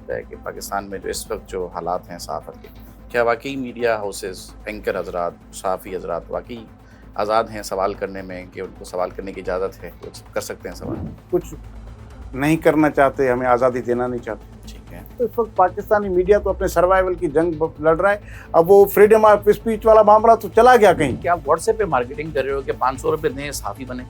لگتا ہے کہ پاکستان میں جو اس وقت جو حالات ہیں صحافت کے، کیا واقعی میڈیا ہاؤسز، اینکر حضرات، صحافی حضرات واقعی آزاد ہیں سوال کرنے میں، کہ ان کو سوال کرنے کی اجازت ہے، وہ کر سکتے ہیں سوال؟ کچھ نہیں کرنا چاہتے، ہمیں آزادی دینا نہیں چاہتے. ٹھیک ہے. تو اس وقت پاکستانی میڈیا تو اپنے سروائیول کی جنگ لڑ رہا ہے. اب وہ فریڈم آف اسپیچ والا معاملہ تو چلا گیا کہیں. کیا آپ واٹس ایپ پہ مارکیٹنگ کر رہے ہو کہ 500 روپے دیں صحافی بنے،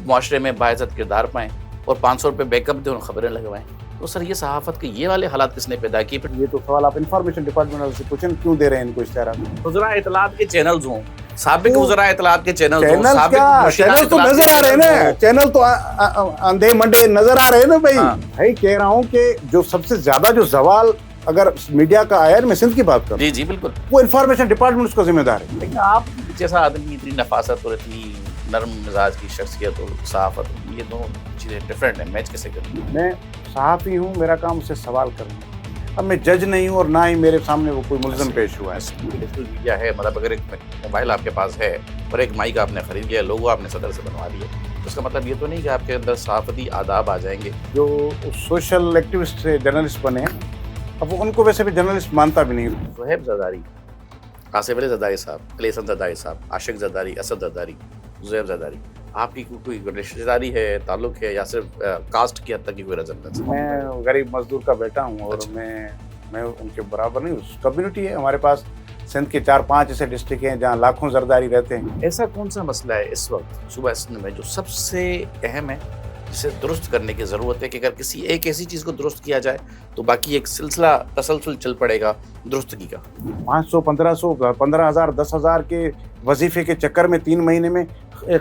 معاشرے میں باعزت کردار پائیں، اور 500 روپے بیک اپ دیں اور خبریں لگوائیں؟ تو سر یہ صحافت کے یہ والے حالات کس نے پیدا کیے؟ پھر یہ تو سوال آپ انفارمیشن ڈپارٹمنٹ والے سے پوچھیں کیوں دے رہے ہیں ان کو اشتہارات. وزراء اطلاعات کے چینلز ہوں، سابق وزراء اطلاعات کے چینلز ہوں، چینل سابق کیا مشیران چینل تو اطلاعات کے نظر آ رہے ہیں چینلز نا، ہوں۔ چینل تو اندھے منڈے نظر آ رہے ہیں نا بھائی. ہاں۔ بھائی کہہ رہا ہوں کہ جو سب سے زیادہ جو زوال اگر میڈیا کا آیا ہے، میں سندھ کی بات کروں، جی جی بالکل. وہ انفارمیشن ڈپارٹمنٹ اس کا ذمہ دار ہے. لیکن آپ جیسا آدمی اتنی نفاست اور اتنی نرم مزاج کی شخصیت اور صحافت، یہ دونوں چیزیں ڈفرینٹ ہیں، میچ کیسے کریں؟ میں صحافی ہوں، میرا کام اس سے سوال کرنا. اب میں جج نہیں ہوں اور نہ ہی میرے سامنے وہ کوئی ملزم پیش ہوا ہے. ڈیجیٹل میڈیا ہے، مطلب اگر ایک موبائل آپ کے پاس ہے اور ایک مائک آپ نے خرید لیا، لوگو آپ نے صدر سے بنوا لیا، اس کا مطلب یہ تو نہیں کہ آپ کے اندر صحافتی آداب آ جائیں گے. جو سوشل ایکٹیوسٹ سے جرنلسٹ بنے ہیں، اب وہ ان کو ویسے بھی جرنلسٹ مانتا بھی نہیں. صہیب زرداری، آصف علی زرداری صاحب، کلیسن زرداری صاحب، عاشق زرداری، اسد زرداری، زہیب زرداری، آپ کی کوئی رشتہ داری ہے، تعلق ہے، یا صرف کاسٹ کی حد تک کی کوئی رزمنس؟ میں غریب مزدور کا بیٹا ہوں اور میں ان کے برابر نہیں ہوں. کمیونٹی ہے ہمارے پاس، سندھ کے 4-5 ایسے ڈسٹرکٹ ہیں جہاں لاکھوں زرداری رہتے ہیں. ایسا کون سا مسئلہ ہے اس وقت صوبہ سندھ میں جو سب سے اہم ہے، جسے درست کرنے کی ضرورت ہے، کہ اگر کسی ایک ایسی چیز کو درست کیا جائے تو باقی ایک سلسلہ تسلسل چل پڑے گا درستگی کا؟ 500 1500 15,000 10,000 کے وظیفے کے چکر میں 3 مہینے میں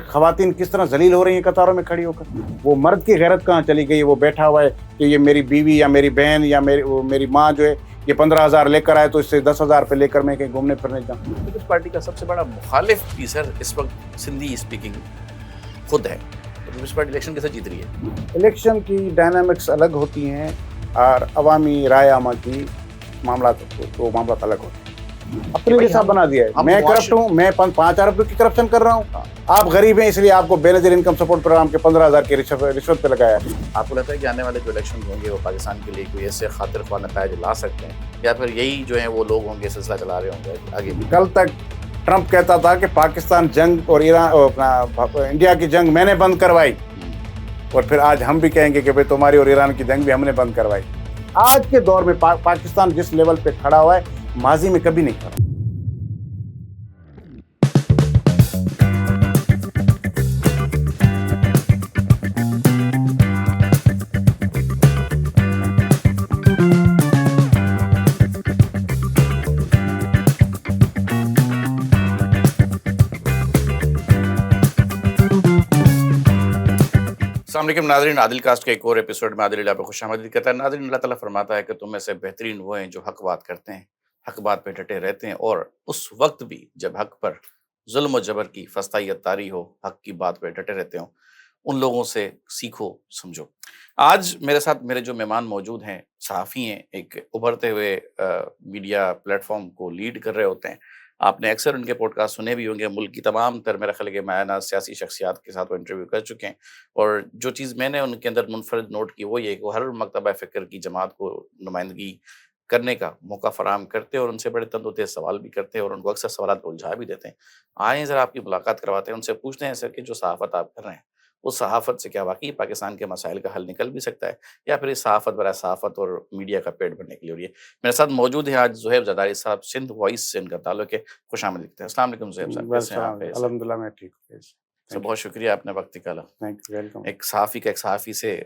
خواتین کس طرح ذلیل ہو رہی ہیں قطاروں میں کھڑی ہو کر. وہ مرد کی غیرت کہاں چلی گئی؟ وہ بیٹھا ہوا ہے کہ یہ میری بیوی یا میری بہن یا میری ماں جو ہے یہ 15,000 لے کر آئے تو اس سے 10,000 پہ لے کر میں کہیں گھومنے پھرنے جاؤں. پیپلز پارٹی کا سب سے بڑا مخالف بھی سر اس وقت سندھی اسپیکنگ خود ہے. پیپلز پارٹی الیکشن کیسے جیت رہی ہے؟ الیکشن کی ڈائنامکس الگ ہوتی ہیں اور عوامی رائے عامہ کی معاملات الگ ہوتے ہیں. اپنے جیسا بنا دیا ہے. میں کرپٹ ہوں، میں 5 ارب کی کرپشن کر رہا ہوں. آپ غریب ہیں اس لیے آپ کو بے نظیر انکم سپورٹ پروگرام کے 15,000 کی رشوت پہ لگایا. آپ کو لگتا ہے کہ آنے والے جو الیکشن ہوں گے وہ پاکستان کے لیے کوئی ایسے خاطر خواہ نتائج لا سکتے ہیں، یا پھر یہی جو ہیں وہ لوگ ہوں گے سلسلہ چلا رہے ہوں گے آگے بھی؟ کل تک ٹرمپ کہتا تھا کہ پاکستان جنگ اور انڈیا کی جنگ میں نے بند کروائی، اور پھر آج ہم بھی کہیں گے کہ بھائی تمہاری اور ایران کی جنگ بھی ہم نے بند کروائی. آج کے دور میں پاکستان جس لیول پہ کھڑا ہوا ہے ماضی میں کبھی نہیں کھڑا. السلام علیکم ناظرین، عادل کاسٹ کے ایک اور ایپیسوڈ میں عادل اللہ پہ خوش آمدید کہتا ہے. ناظرین، اللہ تعالیٰ فرماتا ہے کہ تم میں سے بہترین وہ ہیں جو حق بات کرتے ہیں، حق بات پہ ڈٹے رہتے ہیں، اور اس وقت بھی جب حق پر ظلم و جبر کی فستائیت طاری ہو، حق کی بات پہ ڈٹے رہتے ہوں. ان لوگوں سے سیکھو، سمجھو. آج میرے ساتھ میرے جو مہمان موجود ہیں صحافی ہیں، ایک ابھرتے ہوئے میڈیا پلیٹ فارم کو لیڈ کر رہے ہوتے ہیں. آپ نے اکثر ان کے پوڈ کاسٹ سنے بھی ہوں گے. ملک کی تمام تر میرا خیال ہے کہ مایانہ سیاسی شخصیات کے ساتھ وہ انٹرویو کر چکے ہیں، اور جو چیز میں نے ان کے اندر منفرد نوٹ کی وہ یہ کہ وہ ہر مکتبہ فکر کی جماعت کو نمائندگی کرنے کا موقع فراہم کرتے ہیں، اور ان سے بڑے تند و تیز سوال بھی کرتے ہیں، اور ان کو اکثر سوالات کو الجھا بھی دیتے ہیں. آئیں ذرا آپ کی ملاقات کرواتے ہیں، ان سے پوچھتے ہیں سر کہ جو صحافت آپ کر رہے ہیں اس صحافت سے کیا واقعی پاکستان کے مسائل کا حل نکل بھی سکتا ہے، یا پھر اس صحافت برائے صحافت اور میڈیا کا پیٹ بھرنے کے لیے ہو رہی ہے؟ میرے ساتھ موجود ہیں آج زہیب زرداری صاحب، سندھ وائس سے ان کا تعلق ہے. خوش آمدید لکھتے ہیں. السلام علیکم زہیب صاحب، کیسے ہیں آپ؟ الحمدللہ میں ٹھیک ہوں. سر بہت شکریہ آپ نے وقت نکالا. ویلکم. ایک صحافی کا ایک صحافی سے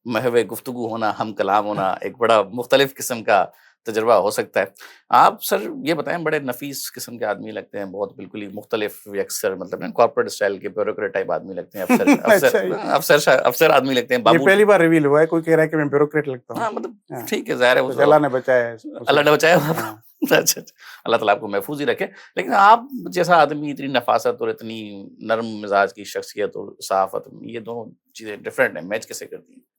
محو گفتگو ہونا، ہم کلام ہونا ایک بڑا مختلف قسم کا تجربہ ہو سکتا ہے. آپ سر یہ بتائیں، بڑے نفیس قسم کے آدمی لگتے ہیں، بہت بالکل ہی مختلف اکثر مطلب کارپوریٹ اسٹائل کے بیوروکریٹ ٹائپ آدمی لگتے ہیں، افسر آدمی لگتے ہیں. یہ پہلی بار ریویل ہوا ہے، کوئی کہہ رہا ہے کہ میں بیوروکریٹ لگتا ہوں. ہاں مطلب ٹھیک ہے، ظاہر ہے اللہ نے بچایا ہے. اللہ نے بچایا. اچھا، اللہ تعالیٰ آپ کو محفوظ ہی رکھے. لیکن آپ جیسا آدمی اتنی نفاست اور اتنی نرم مزاج کی شخصیت اور صحافت، یہ دونوں چیزیں ڈفرینٹ ہیں، میچ کیسے کرتی ہیں؟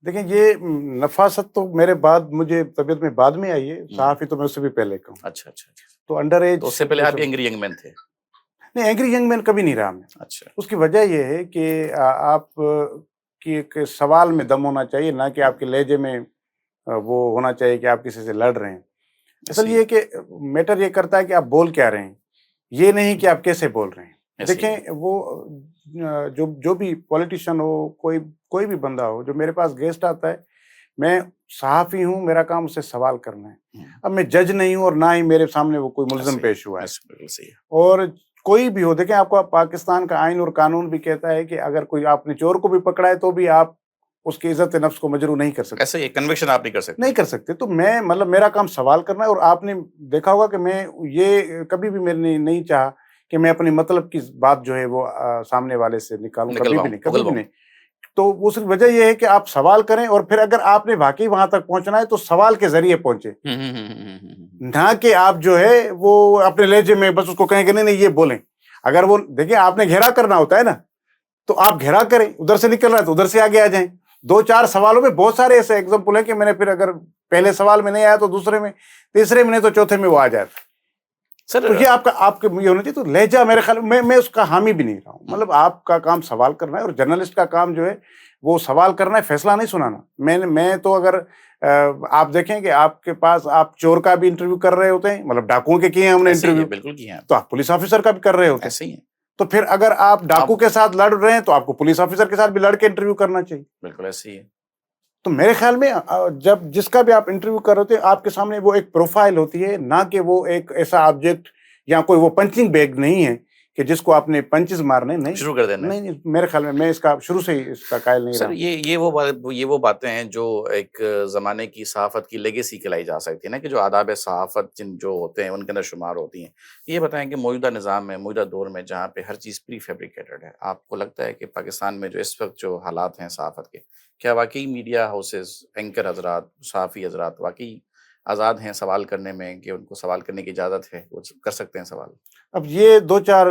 دیکھیں، یہ نفاست تو میرے بعد مجھے طبیعت میں بعد میں آئی ہے. صحافی تو میں اس سے بھی پہلے کا ہوں. اچھا، تو انڈر ایج، تو اس سے پہلے آپ اینگری ینگ مین تھے؟ نہیں، اینگری ینگ مین کبھی نہیں رہا میں. اچھا. اس کی وجہ یہ ہے کہ آپ کی ایک سوال میں دم ہونا چاہیے، نہ کہ آپ کے لہجے میں وہ ہونا چاہیے کہ آپ کسی سے لڑ رہے ہیں. اصل ایسے یہ ہی کہ میٹر یہ کرتا ہے کہ آپ بول کیا رہے ہیں, یہ نہیں کہ آپ کیسے بول رہے ہیں. ایسے ہی دیکھیں وہ جو بھی پولیٹیشین ہو, کوئی بھی بندہ ہو جو میرے پاس گیسٹ آتا ہے, میں صحافی ہوں, میرا کام اس سے سوال کرنا ہے. اب میں جج نہیں ہوں اور نہ ہی میرے سامنے وہ کوئی ملزم پیش ہوا ہے. بالکل صحیح ہے. اور کوئی بھی ہو, دیکھیں آپ کو پاکستان کا آئین اور قانون بھی کہتا ہے کہ اگر کوئی آپ نے چور کو بھی پکڑا ہے تو بھی آپ اس کی عزت نفس کو مجروح نہیں کر سکتے. ایسے ہی کنوکشن آپ نہیں کر سکتے. نہیں کر سکتے. تو میں مطلب میرا کام سوال کرنا ہے. اور آپ نے دیکھا ہوگا کہ میں یہ کبھی بھی میں نے نہیں چاہا کہ میں اپنی مطلب کی بات جو ہے وہ سامنے والے سے نکالوں, کبھی بھی نہیں. تو اس وجہ یہ ہے کہ آپ سوال کریں, اور پھر اگر آپ نے واقعی وہاں تک پہنچنا ہے تو سوال کے ذریعے پہنچے, نہ کہ آپ جو ہے وہ اپنے لہجے میں بس اس کو کہیں کہ نہیں یہ بولیں. اگر وہ دیکھیں آپ نے گھیرا کرنا ہوتا ہے نا, تو آپ گھیرا کریں, ادھر سے نکل رہا ہے تو ادھر سے آگے آ جائیں. 2-4 سوالوں میں بہت سارے ایسے ایگزامپل ہیں کہ میں نے پھر اگر پہلے سوال میں نہیں آیا تو دوسرے میں, تیسرے میں نہیں تو چوتھے میں وہ آ جاتا. سر تو یہ آپ کے یہ ہونا چاہیے. تو لہجہ میرے خیال میں اس کا حامی بھی نہیں رہا ہوں. مطلب آپ کا کام سوال کرنا ہے, اور جرنلسٹ کا کام جو ہے وہ سوال کرنا ہے, فیصلہ نہیں سنانا. میں تو اگر آپ دیکھیں کہ آپ کے پاس آپ چور کا بھی انٹرویو کر رہے ہوتے ہیں, مطلب ڈاکوؤں کے کیے ہیں ہم نے انٹرویو, بالکل کیا تو آپ پولیس آفیسر کا بھی کر رہے ہوتے ہیں. ایسے ہی ہے. تو پھر اگر آپ ڈاکو کے ساتھ لڑ رہے ہیں تو آپ کو پولیس آفیسر کے ساتھ بھی لڑ کے انٹرویو کرنا چاہیے. بالکل ایسے ہی ہے. تو میرے خیال میں جب جس کا بھی آپ انٹرویو کر رہے ہوتے ہیں, آپ کے سامنے وہ ایک پروفائل ہوتی ہے, نہ کہ وہ ایک ایسا آبجیکٹ یا کوئی وہ پنچنگ بیگ نہیں ہے کہ جس کو آپ نے پنچز مارنے نہیں شروع کر دینا. نہیں. میرے خیال میں اس کا شروع سے ہی اس کا قائل نہیں سر رہا. یہ وہ باتیں ہیں جو ایک زمانے کی صحافت کی لیگیسی کہلائی جا سکتی ہے نا, کہ جو آداب صحافت جو ہوتے ہیں ان کے اندر شمار ہوتی ہیں. یہ بتائیں کہ موجودہ نظام میں, موجودہ دور میں, جہاں پہ ہر چیز پری فیبریکیٹڈ ہے, آپ کو لگتا ہے کہ پاکستان میں جو اس وقت جو حالات ہیں صحافت کے, کیا واقعی میڈیا ہاؤسز, اینکر حضرات, صحافی حضرات واقعی آزاد ہیں سوال کرنے میں, کہ ان کو سوال کرنے کی اجازت ہے, وہ کر سکتے ہیں سوال؟ اب یہ 2-4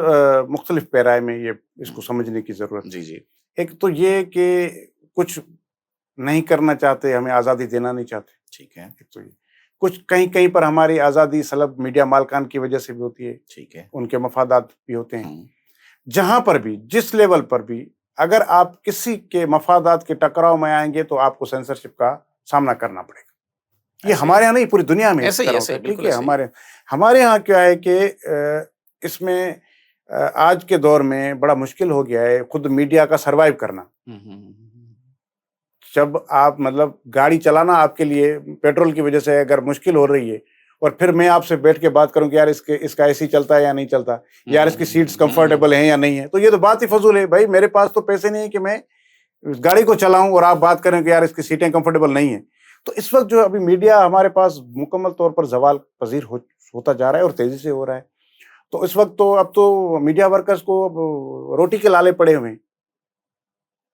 مختلف پیرائے میں یہ اس کو سمجھنے کی ضرورت. جی. ایک تو یہ کہ کچھ نہیں کرنا چاہتے, ہمیں آزادی دینا نہیں چاہتے. ٹھیک ہے. ایک تو یہ کچھ کہیں پر ہماری آزادی سلب میڈیا مالکان کی وجہ سے بھی ہوتی ہے. ٹھیک ہے. ان کے مفادات بھی ہوتے ہیں. جہاں پر بھی, جس لیول پر بھی, اگر آپ کسی کے مفادات کے ٹکراؤ میں آئیں گے تو آپ کو سینسرشپ کا سامنا کرنا پڑے گا. یہ ہمارے یہاں نہیں, پوری دنیا میں ایسے ہی. ٹھیک ہے. ہمارے یہاں کیا ہے کہ اس میں آج کے دور میں بڑا مشکل ہو گیا ہے خود میڈیا کا سروائیو کرنا. جب آپ مطلب گاڑی چلانا آپ کے لیے پیٹرول کی وجہ سے اگر مشکل ہو رہی ہے, اور پھر میں آپ سے بیٹھ کے بات کروں کہ یار اس کا AC چلتا ہے یا نہیں چلتا, یار اس کی سیٹس کمفرٹیبل ہیں یا نہیں ہے, تو یہ تو بات ہی فضول ہے. بھائی میرے پاس تو پیسے نہیں ہے کہ میں گاڑی کو چلاؤں اور آپ بات کریں کہ یار اس کی سیٹیں کمفرٹیبل نہیں ہیں. تو اس وقت جو ابھی میڈیا ہمارے پاس مکمل طور پر زوال پذیر ہوتا جا رہا ہے, اور تیزی سے ہو رہا ہے. تو اس وقت تو اب تو میڈیا ورکرز کو روٹی کے لالے پڑے ہوئے ہیں.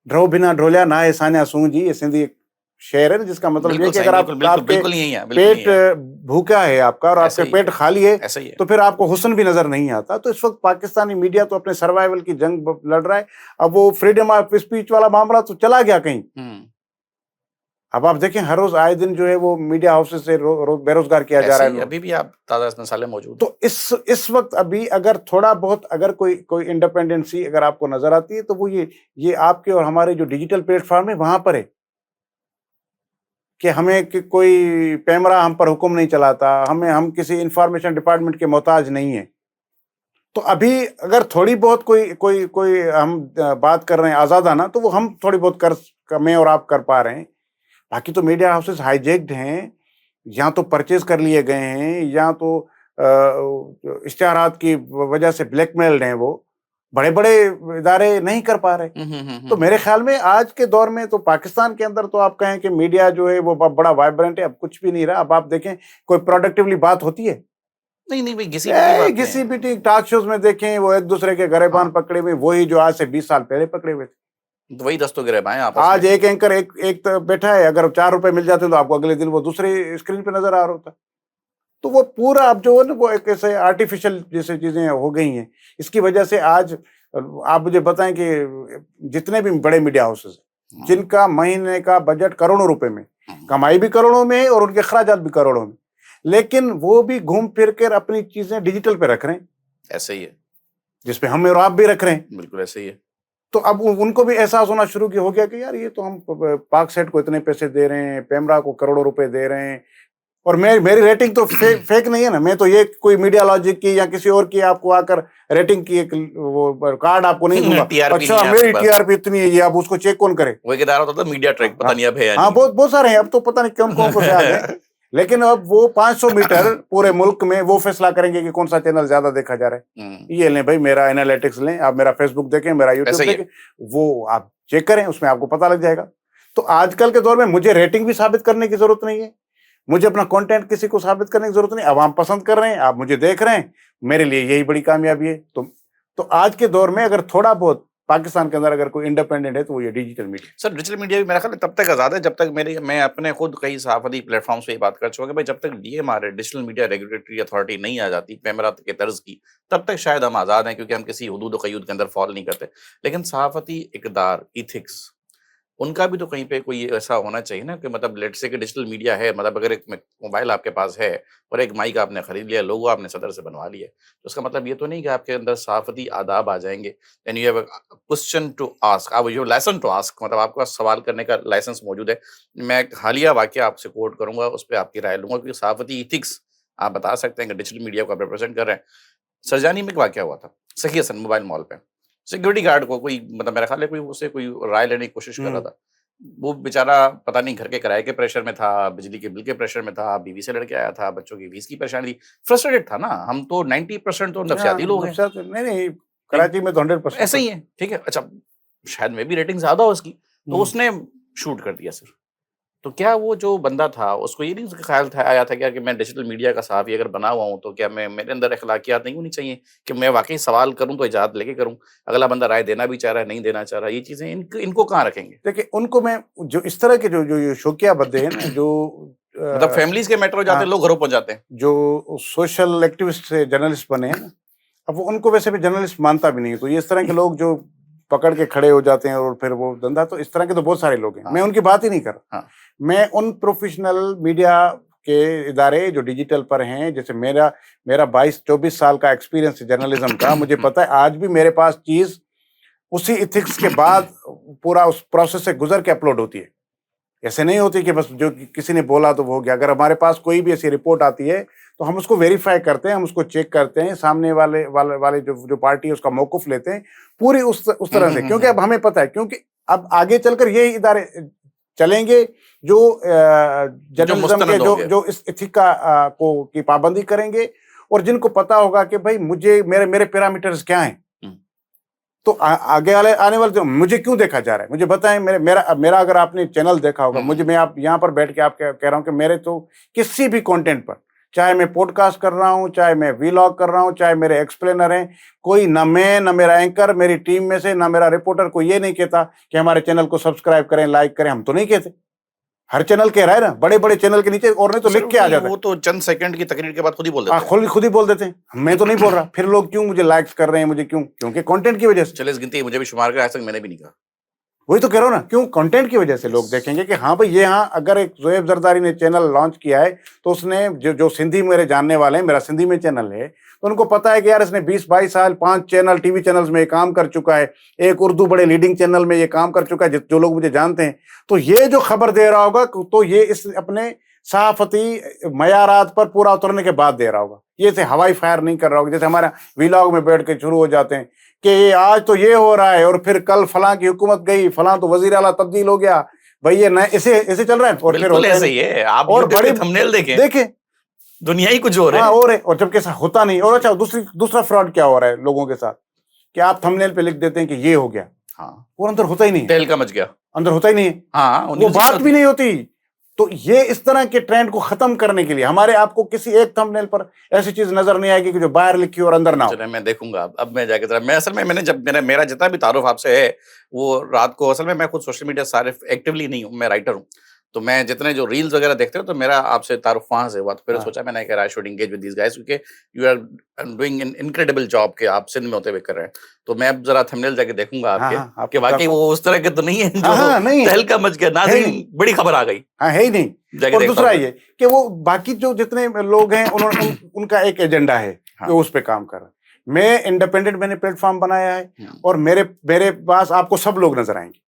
ڈرو بنا ڈھولیا نہ ہے سانیا سون جی, یہ سندھی ایک شعر ہے جس کا مطلب یہ کہ اگر آپ کے پیٹ بھوکا ہے آپ کا اور آپ کے پیٹ خالی ہے تو پھر آپ کو حسن بھی نظر نہیں آتا. تو اس وقت پاکستانی میڈیا تو اپنے سروائیول کی جنگ لڑ رہا ہے. اب وہ فریڈم آف اسپیچ والا معاملہ تو چلا گیا کہیں. اب آپ دیکھیں ہر روز آئے دن جو ہے وہ میڈیا ہاؤسز سے بے روزگار کیا جا رہا ہے. ابھی بھی آپ تازہ مثالیں موجود. تو اس وقت ابھی اگر تھوڑا بہت اگر کوئی انڈیپینڈنسی اگر آپ کو نظر آتی ہے تو وہ یہ آپ کے اور ہمارے جو ڈیجیٹل پلیٹ فارم ہے وہاں پر ہے کہ ہمیں کوئی پیمرا ہم پر حکم نہیں چلاتا, ہم کسی انفارمیشن ڈپارٹمنٹ کے محتاج نہیں ہیں. تو ابھی اگر تھوڑی بہت کوئی ہم بات کر رہے ہیں آزادانہ, تو وہ ہم تھوڑی بہت میں اور آپ کر پا رہے ہیں. باقی تو میڈیا ہاؤسز ہائی جیکڈ ہیں, یا تو پرچیز کر لیے گئے ہیں, یا تو اشتہارات کی وجہ سے بلیک میلڈ ہیں. وہ بڑے بڑے ادارے نہیں کر پا رہے. تو میرے خیال میں آج کے دور میں تو پاکستان کے اندر تو آپ کہیں کہ میڈیا جو ہے وہ بڑا وائبرنٹ ہے. اب کچھ بھی نہیں رہا. اب آپ دیکھیں کوئی پروڈکٹیولی بات ہوتی ہے نہیں, کسی بھی ٹاک شوز میں دیکھیں وہ ایک دوسرے کے گریبان پکڑے ہوئے, وہی جو آج سے 20 سال پہلے پکڑے ہوئے تھے. وہی دستوں گریبان ہیں. آج ایک اینکر ایک بیٹھا ہے, اگر 4 روپے مل جاتے تو آپ کو اگلے دن وہ دوسرے اسکرین پہ نظر آ رہا ہوتا. تو وہ پورا اب جو ہے نا وہ ایک ایسے آرٹیفیشل جیسے چیزیں ہو گئی ہیں. اس کی وجہ سے آج آپ مجھے بتائیں کہ جتنے بھی بڑے میڈیا ہاؤسز ہیں جن کا مہینے کا بجٹ کروڑوں روپے میں, کمائی بھی کروڑوں میں ہے اور ان کے اخراجات بھی کروڑوں میں, لیکن وہ بھی گھوم پھر کر اپنی چیزیں ڈیجیٹل پہ رکھ رہے ہیں. ایسے ہی ہے, جس پہ ہم اور آپ بھی رکھ رہے ہیں. بالکل ایسے ہی ہے. تو اب ان کو بھی احساس ہونا شروع ہو گیا کہ یار یہ تو ہم پاک سیٹ کو اتنے پیسے دے رہے ہیں, پیمرا کو کروڑوں روپے دے رہے ہیں, اور میری ریٹنگ تو فیک نہیں ہے نا. میں تو یہ کوئی میڈیا لاجک کی یا کسی اور کی آپ کو آ کر ریٹنگ کی ایک وہ کارڈ آپ کو نہیں دوں گا, اچھا میری ٹی آر پی اتنی ہے, یہ آپ اس کو چیک کون کرے. وہ ایک ادارہ ہوتا تھا میڈیا ٹریک, پتہ نہیں اب ہے. ہاں بہت سارے ہیں, اب تو پتہ نہیں کون سے آ گئے. لیکن اب وہ 500 میٹر پورے ملک میں وہ فیصلہ کریں گے کہ کون سا چینل زیادہ دیکھا جا رہا ہے. یہ لیں بھائی میرا انالیٹکس لیں, آپ میرا فیس بک دیکھیں, میرا یوٹیوب دیکھیں, وہ آپ چیک کریں, اس میں آپ کو پتہ لگ جائے گا. تو آج کل کے دور میں مجھے ریٹنگ بھی ثابت کرنے کی ضرورت نہیں ہے, مجھے اپنا کنٹینٹ کسی کو ثابت کرنے کی ضرورت نہیں. عوام پسند کر رہے ہیں, آپ مجھے دیکھ رہے ہیں, میرے لیے یہی بڑی کامیابی ہے. تو آج کے دور میں اگر تھوڑا بہت پاکستان کے اندر اگر کوئی انڈیپینڈنٹ ہے تو وہ یہ ڈیجیٹل میڈیا. سر ڈیجیٹل میڈیا بھی میرا خیال ہے تب تک آزاد ہے جب تک میں اپنے خود کئی صحافتی پلیٹ فارمس پہ یہ بات کر چکا کہ بھائی جب تک DMRA digital media regulatory authority نہیں آ جاتی پیمرا کے طرز کی, تب تک شاید ہم آزاد ہیں, کیونکہ ہم کسی حدود و قیود کے اندر فال نہیں کرتے. لیکن صحافتی اقدار, ایتھکس, ان کا بھی تو کہیں پہ کوئی ایسا ہونا چاہیے نا کہ مطلب لیٹ سے کہ ڈیجیٹل میڈیا ہے, مطلب اگر ایک موبائل آپ کے پاس ہے اور ایک مائک آپ نے خرید لیا, لوگو آپ نے صدر سے بنوا لیا, تو اس کا مطلب یہ تو نہیں کہ آپ کے اندر صحافتی آداب آ جائیں گے. And you have a question to ask, آپ یو لائسن ٹو آسک, مطلب آپ کا سوال کرنے کا لائسنس موجود ہے. میں ایک حالیہ واقعہ آپ سے کوٹ کروں گا, اس پہ آپ کی رائے لوں گا, کیونکہ صحافتی ایتھکس آپ بتا سکتے ہیں کہ ڈیجیٹل میڈیا کو آپ ریپرزینٹ کر رہے ہیں. سرجانی میں ایک واقعہ ہوا تھا سخی حسن موبائل مال پہ, سیکورٹی گارڈ کو کوئی مطلب میرا خیال ہے کوئی اسے کوئی رائے لینے کی کوشش کر رہا تھا. وہ بیچارہ پتہ نہیں گھر کے کرائے کے پریشر میں تھا, بجلی کے بل کے پریشر میں تھا, بیوی سے لڑ کے آیا تھا, بچوں کی فیس کی پریشانی تھی, فرسٹریٹڈ تھا نا. ہم تو 90% تو نفسیاتی لوگ ہیں. نہیں, کراچی میں تو 100% ایسے ہی ہے. ٹھیک ہے, اچھا شاید میں بھی ریٹنگ زیادہ ہو اس کی, تو اس نے شوٹ کر دیا سر. تو کیا وہ جو بندہ تھا اس کو یہ نہیں خیال آیا تھا کہ میں ڈیجیٹل میڈیا کا صحافی اگر بنا ہوا ہوں تو کیا میرے اندر اخلاقیات نہیں ہونی چاہیے کہ میں واقعی سوال کروں تو اجازت لے کے کروں, اگلا بندہ رائے دینا بھی چاہ رہا ہے نہیں دینا چاہ رہا, یہ چیزیں ان کو کہاں رکھیں گے؟ دیکھیں ان کو میں جو اس طرح کے جو شوقیہ بندے ہیں نا, جو مطلب فیملیز کے میٹر ہو جاتے ہیں, لوگ گھروں پہنچ جاتے ہیں, جو سوشل ایکٹیوسٹ سے جرنلسٹ بنے ہیں نا, اب وہ ان کو ویسے بھی جرنلسٹ مانتا بھی نہیں. تو یہ اس طرح کے لوگ جو پکڑ کے کھڑے ہو جاتے ہیں اور پھر وہ دھندا, تو اس طرح کے تو بہت سارے لوگ ہیں. میں ان کی بات ہی نہیں کر رہا, میں ان پروفیشنل میڈیا کے ادارے جو ڈیجیٹل پر ہیں, جیسے میرا 22-24 سال کا ایکسپیرینس جرنلزم کا, مجھے پتا ہے آج بھی میرے پاس چیز اسی ایتھکس کے بعد پورا اس پروسیس سے گزر کے اپلوڈ ہوتی ہے. ایسے نہیں ہوتی کہ بس جو کسی نے بولا تو وہ ہو گیا. اگر ہمارے پاس کوئی بھی ایسی رپورٹ آتی ہے تو ہم اس کو ویریفائی کرتے ہیں, ہم اس کو چیک کرتے ہیں, سامنے والے جو پارٹی ہے اس کا موقف لیتے ہیں پوری اس طرح سے, کیونکہ اب ہمیں پتہ ہے, کیونکہ اب آگے چل کر یہی ادارے چلیں گے جو جرنلزم کے جو اس ایتھک کی پابندی کریں گے, اور جن کو پتا ہوگا کہ بھائی مجھے میرے پیرامیٹرز کیا ہیں. تو آگے آنے والے مجھے کیوں دیکھا جا رہا ہے, مجھے بتائیں. میرا اگر آپ نے چینل دیکھا ہوگا, میں آپ یہاں پر بیٹھ کے آپ کہہ رہا ہوں کہ میرے تو کسی بھی کنٹینٹ پر, چاہے میں پوڈ کاسٹ کر رہا ہوں, چاہے میں ویلاگ کر رہا ہوں, چاہے میرے ایکسپلینر ہیں, کوئی نہ میں نہ میرا اینکر میری ٹیم میں سے نہ میرا رپورٹر کو یہ نہیں کہتا کہ ہمارے چینل کو سبسکرائب کریں, لائک کریں. ہم تو نہیں کہتے, ہر چینل کہہ رہا ہے نا, بڑے چینل کے نیچے اور نہیں تو لکھ کے آ جاتا ہے. وہ تو چند سیکنڈ کی تقریر کے بعد خود ہی بول دیتے ہیں, خود ہی بول دیتے ہیں. میں تو نہیں بول رہا, پھر لوگ کیوں مجھے لائکس کر رہے ہیں, مجھے کیوں, کیونکہ کنٹینٹ کی وجہ سے. چلے اس گنتی مجھے بھی شمار کر, آج تک میں نے بھی نہیں کہا. وہی تو کہہ رہا ہوں نا, کیوں کنٹینٹ کی وجہ سے لوگ دیکھیں گے کہ ہاں بھائی یہ, ہاں اگر ایک زویب زرداری نے چینل لانچ کیا ہے تو اس نے جو سندھی میرے جاننے والے ہیں, میرا سندھی میں چینل ہے, تو ان کو پتا ہے کہ یار اس نے 20-22 سال 5 چینل ٹی وی چینلز میں کام کر چکا ہے, ایک اردو بڑے لیڈنگ چینل میں یہ کام کر چکا ہے, جو لوگ مجھے جانتے ہیں. تو یہ جو خبر دے رہا ہوگا تو یہ اس اپنے صحافتی معیارات پر پورا اترنے کے بعد دے رہا ہوگا. یہ سے ہوائی فائر نہیں کر رہا ہوگا, جیسے ہمارا ویلاگ میں بیٹھ کے شروع ہو جاتے ہیں کہ آج تو یہ ہو رہا ہے, اور پھر کل فلاں کی حکومت گئی, فلاں تو وزیر اعلیٰ تبدیل ہو گیا, بھائی یہ نئے ایسے چل رہا ہے. اور پھر ایسے ہی ہے, آپ اور بڑی تھمبنیل دیکھیں دنیا ہی کچھ اور ہے. اور جب ایسا ہوتا نہیں. اور اچھا دوسرا فراڈ کیا ہو رہا ہے لوگوں کے ساتھ, کہ آپ تھمبنیل پہ لکھ دیتے ہیں کہ یہ ہو گیا, اور اندر ہوتا ہی نہیں, تیل کا مچ گیا, اندر ہوتا ہی نہیں, وہ بات بھی نہیں ہوتی. تو یہ اس طرح کے ٹرینڈ کو ختم کرنے کے لیے ہمارے آپ کو کسی ایک تھمبنیل پر ایسی چیز نظر نہیں آئے گی کہ جو باہر لکھی اور اندر نہ ہو. چلیں میں دیکھوں گا, اب میں جا کے میں اصل میں نے جب میرا جتنا بھی تعارف آپ سے ہے وہ رات کو, اصل میں خود سوشل میڈیا صارف ایکٹیولی نہیں ہوں, میں رائٹر ہوں, تو میں جتنے جو ریلز وغیرہ دیکھتے ہوں تو میرا آپ سے تعارف وہاں سے ہوا. تو پھر سوچا میں نے کہ I should engage with these guys, کیونکہ you are doing an incredible job کہ آپ سندھ میں ہوتے ہوئے کر رہے ہیں. تو میں اب ذرا تھمبنیل جا کے دیکھوں گا آپ کے کہ واقعی وہ اس طرح کے تو نہیں ہے جو تہل کا مچ گیا. ناظرین بڑی خبر آ گئی, ہاں ہے ہی نہیں. اور دوسرا یہ کہ وہ باقی جو جتنے لوگ ہیں ان کا ایک ایجنڈا ہے جو اس پہ کام کر رہا ہے. میں انڈیپینڈنٹ میں نے پلیٹ فارم بنایا ہے اور میرے پاس آپ کو سب لوگ نظر آئیں گے.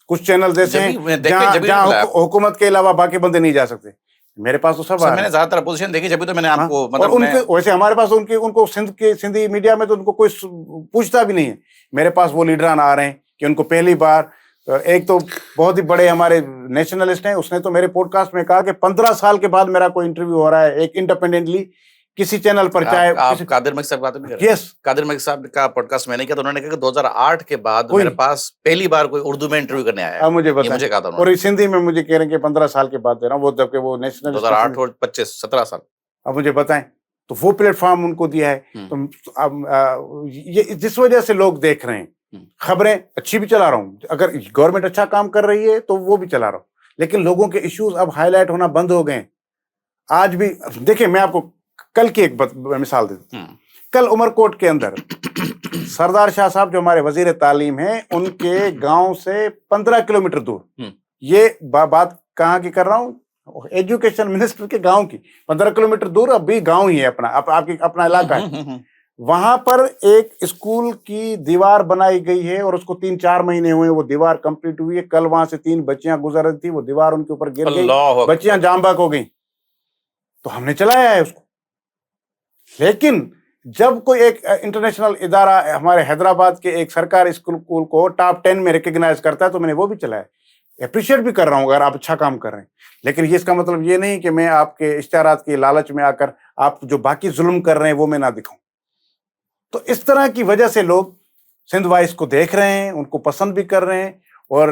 کچھ چینل ایسے ہیں جہاں حکومت کے علاوہ باقی بندے نہیں جا سکتے, میرے پاس تو سب میں نے زیادہ تر اپوزیشن دیکھی, جبھی تو میں نے آپ کو اور ان کے ویسے ہمارے پاس ان کو سندھی میڈیا میں تو ان کو کوئی پوچھتا بھی نہیں ہے. میرے پاس وہ لیڈران آ رہے ہیں کہ ان کو پہلی بار, ایک تو بہت ہی بڑے ہمارے نیشنلسٹ ہیں, اس نے تو میرے پوڈ کاسٹ میں کہا کہ 15 سال کے بعد میرا کوئی انٹرویو ہو رہا ہے ایک انڈیپینڈنٹلی کسی چینل پر, چاہے آپ قادر ملک صاحب بات نہیں کر رہے. یس, قادر ملک صاحب کا پوڈ کاسٹ میں نے کیا, تو انہوں نے کہا کہ 2008 کے بعد میرے پاس پہلی بار کوئی اردو میں انٹرویو کرنے آیا ہے. مجھے کہا تھا, اور سندھی میں مجھے کہہ رہے ہیں کہ 15 سال کے بعد دے رہا ہوں, وہ جبکہ وہ نیشنل 2008 اور 25 17 سال. اب مجھے بتائیں, تو وہ پلیٹ فارم ان کو دیا ہے. تو اب یہ جس وجہ سے لوگ دیکھ رہے ہیں, خبریں اچھی بھی چلا رہا ہوں, اگر گورنمنٹ اچھا کام کر رہی ہے تو وہ بھی چلا رہا ہوں, لیکن لوگوں کے ایشوز اب ہائی لائٹ ہونا بند ہو گئے. آج بھی دیکھیں, میں آپ کو کل کی ایک مثال دیتا ہوں. کل عمر کوٹ کے اندر سردار شاہ صاحب جو ہمارے وزیر تعلیم ہیں, ان کے گاؤں سے 15 کلومیٹر دور, یہ بات کہاں کی کر رہا ہوں, ایجوکیشن منسٹر کے گاؤں کی, 15 کلومیٹر دور, اب بھی گاؤں ہی ہے اپنا, آپ کی اپنا علاقہ ہے. وہاں پر ایک اسکول کی دیوار بنائی گئی ہے اور اس کو 3-4 مہینے ہوئے, وہ دیوار کمپلیٹ ہوئی ہے. کل وہاں سے 3 بچیاں گزر رہی تھی, وہ دیوار ان کے اوپر گر گئی, بچیاں جام بحق ہو گئیں. تو ہم نے چلایا ہے اس کو. لیکن جب کوئی ایک انٹرنیشنل ادارہ ہمارے حیدرآباد کے ایک سرکاری اسکول کو ٹاپ 10 میں ریکگنائز کرتا ہے, تو میں نے وہ بھی چلایا, اپریشیٹ بھی کر رہا ہوں اگر آپ اچھا کام کر رہے ہیں. لیکن یہ اس کا مطلب یہ نہیں کہ میں آپ کے اشتہارات کی لالچ میں آ کر آپ جو باقی ظلم کر رہے ہیں وہ میں نہ دکھاؤں. تو اس طرح کی وجہ سے لوگ سندھ وائس کو دیکھ رہے ہیں, ان کو پسند بھی کر رہے ہیں, اور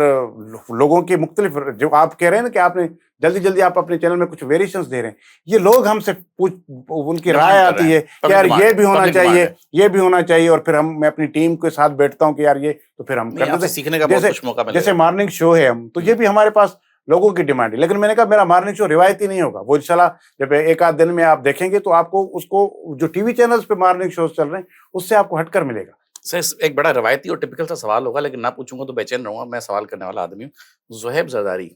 لوگوں کے مختلف, جو آپ کہہ رہے ہیں نا کہ آپ نے جلدی آپ اپنے چینل میں کچھ ویریشنز دے رہے ہیں, یہ لوگ ہم سے ان کی رائے آتی ہے کہ یار یہ بھی ہونا چاہیے, یہ بھی ہونا چاہیے, اور پھر میں اپنی ٹیم کے ساتھ بیٹھتا ہوں کہ یار یہ, تو پھر ہم کر دیتے ہیں. جیسے مارننگ شو ہے ہم, تو یہ بھی ہمارے پاس لوگوں کی ڈیمانڈ ہے. لیکن میں نے کہا میرا مارننگ شو روایتی نہیں ہوگا, وہ انشاءاللہ جب ایک آدھ دن میں آپ دیکھیں گے تو آپ کو اس کو جو ٹی وی چینلز پہ مارننگ شوز چل رہے ہیں اس سے آپ کو ہٹ کر ملے گا. سر ایک بڑا روایتی اور ٹپیکل سا سوال ہوگا, لیکن نہ پوچھوں گا تو بے چین رہوں گا, میں سوال کرنے والا آدمی ہوں. زہیب زرداری,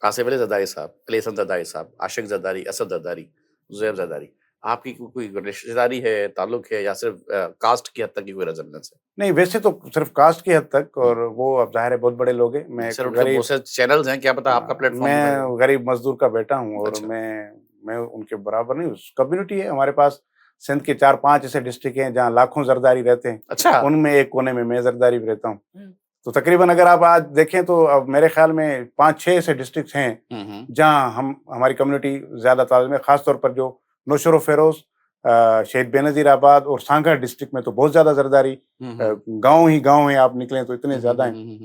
آصف علی زرداری صاحب, علی حسن زرداری صاحب, عاشق زرداری, اسد زرداری, زہیب زرداری, آپ کی کوئی رشتہ داری ہے, تعلق ہے, یا صرف کاسٹ کی حد تک کی کوئی ریزمبلنس ہے؟ نہیں, ویسے تو صرف کاسٹ کی حد تک, اور وہ اب ظاہر ہے بہت بڑے لوگ ہیں. میں چینلز ہیں, کیا پتا آپ کا پلیٹ فارم, میں غریب مزدور کا بیٹا ہوں, اور میں ان کے برابر نہیں. کمیونٹی ہے ہمارے پاس, سندھ کے 4-5 ایسے ڈسٹرکٹ ہیں جہاں لاکھوں زرداری رہتے ہیں. اچھا, ان میں ایک کونے میں زرداری بھی رہتا ہوں. تو تقریباً اگر آپ آج دیکھیں تو اب میرے خیال میں 5-6 ایسے ڈسٹرکٹس ہیں جہاں ہماری کمیونٹی زیادہ تعداد میں, خاص طور پر جو نوشر و فیروز, شہید بے نظیر آباد اور سانگھا ڈسٹرکٹ میں تو بہت زیادہ زرداری, گاؤں ہیں, آپ نکلیں تو اتنے زیادہ ہیں.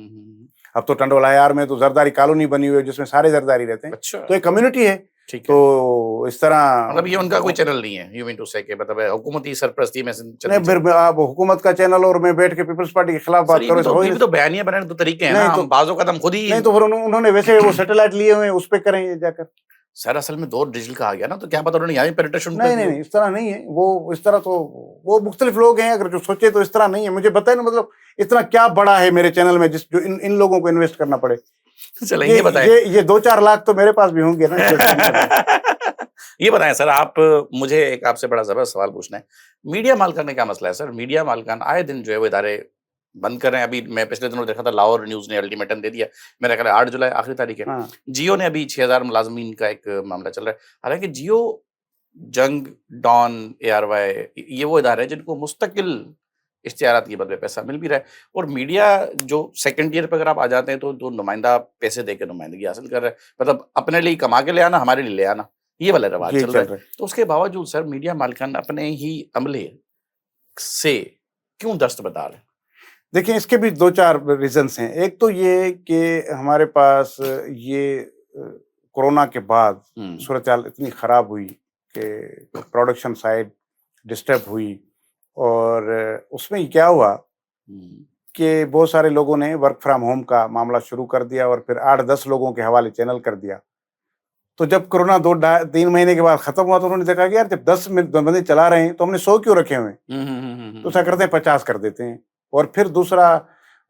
اب تو ٹنڈول ہیار میں تو زرداری کالونی بنی ہوئی ہے جس میں سارے زرداری رہتے ہیں. تو ایک کمیونٹی ہے. تو اس طرح مطلب یہ ان کا کوئی چینل نہیں ہے, یو مین ٹو سے کہ مطلب حکومتی سرپرستی میں پھر آپ حکومت کا چینل اور میں بیٹھ کے پیپلز پارٹی کے خلاف بات کروں, یہ تو بیانیہ بنانے تو طریقے ہیں نا, بعضوں کا خود ہی نہیں. تو پھر انہوں نے ویسے وہ سیٹلائٹ لیے ہوئے ہیں, اس پہ کریں یہ جا کر. سر اصل میں 2 ڈیجیٹل کا آ گیا نا, تو کیا پتا انہوں نے یہاں پینیٹریشن. نہیں, اس طرح نہیں ہے وہ, اس طرح تو وہ مختلف لوگ ہیں, اگر جو سوچے تو اس طرح نہیں ہے. مجھے بتائیں نا, مطلب اتنا کیا بڑا ہے میرے چینل میں جس جو ان لوگوں کو انویسٹ کرنا پڑے. چلیں یہ بتائیں, یہ 2-4 لاکھ تو میرے پاس بھی ہوں گے نا. یہ بتائیں سر, آپ مجھے ایک آپ سے بڑا زبردست سوال پوچھنا ہے. میڈیا مالکان کا کیا مسئلہ ہے سر؟ میڈیا مالکان آئے دن جو ہے وہ ادارے بند کر رہے ہیں. ابھی میں پچھلے دنوں دیکھا تھا لاہور نیوز نے الٹیمیٹم دے دیا, میرا خیال ہے 8 جولائی آخری تاریخ ہے. جیو نے ابھی 6000 ملازمین کا ایک معاملہ چل رہا ہے. حالانکہ جیو, جنگ, ڈان, ARY, یہ وہ ادارے ہیں جن کو مستقل اشتہارات کی بدلے پیسہ مل بھی رہا ہے. اور میڈیا جو سیکنڈ ایئر پہ اگر آپ آ جاتے ہیں تو نمائندہ پیسے دے کے نمائندگی حاصل کر رہے ہیں, مطلب اپنے لیے کما کے لے آنا, ہمارے لیے لے آنا, یہ والا رواج چل رہا ہے. تو اس کے باوجود سر میڈیا مالکان اپنے ہی عملے سے کیوں دست بدار ہیں؟ دیکھیں, اس کے بھی 2-4 ریزنس ہیں. ایک تو یہ کہ ہمارے پاس یہ کورونا کے بعد صورتحال اتنی خراب ہوئی کہ پروڈکشن سائڈ ڈسٹرب ہوئی, اور اس میں کیا ہوا کہ بہت سارے لوگوں نے ورک فرام ہوم کا معاملہ شروع کر دیا, اور پھر 8-10 لوگوں کے حوالے چینل کر دیا. تو جب کورونا 2-3 مہینے کے بعد ختم ہوا تو انہوں نے دیکھا کہ یار جب 10 بندے چلا رہے ہیں تو ہم نے 100 کیوں رکھے ہوئے ہیں, تو ایسا کرتے ہیں 50 کر دیتے ہیں. اور پھر دوسرا,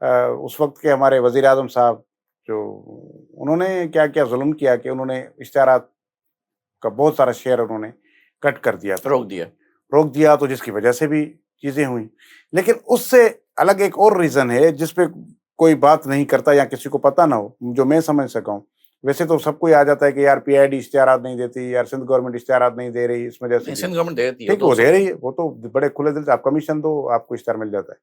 اس وقت کے ہمارے وزیر اعظم صاحب جو, انہوں نے کیا کیا ظلم کیا کہ انہوں نے اشتہارات کا بہت سارا شیئر انہوں نے کٹ کر دیا, روک دیا, تو جس کی وجہ سے بھی چیزیں ہوئیں. لیکن اس سے الگ ایک اور ریزن ہے جس پہ کوئی بات نہیں کرتا یا کسی کو پتہ نہ ہو, جو میں سمجھ سکا ہوں. ویسے تو سب کو آ جاتا ہے کہ یار پی آئی ڈی اشتہارات نہیں دیتی, یار سندھ گورنمنٹ اشتہارات نہیں دے رہی, اس وجہ سے سندھ گورنمنٹ دیتی ہے, ٹھیک وہ دے رہی ہے, وہ تو بڑے کھلے دل سے آپ کمیشن دو, آپ کو اشتہار مل جاتا ہے.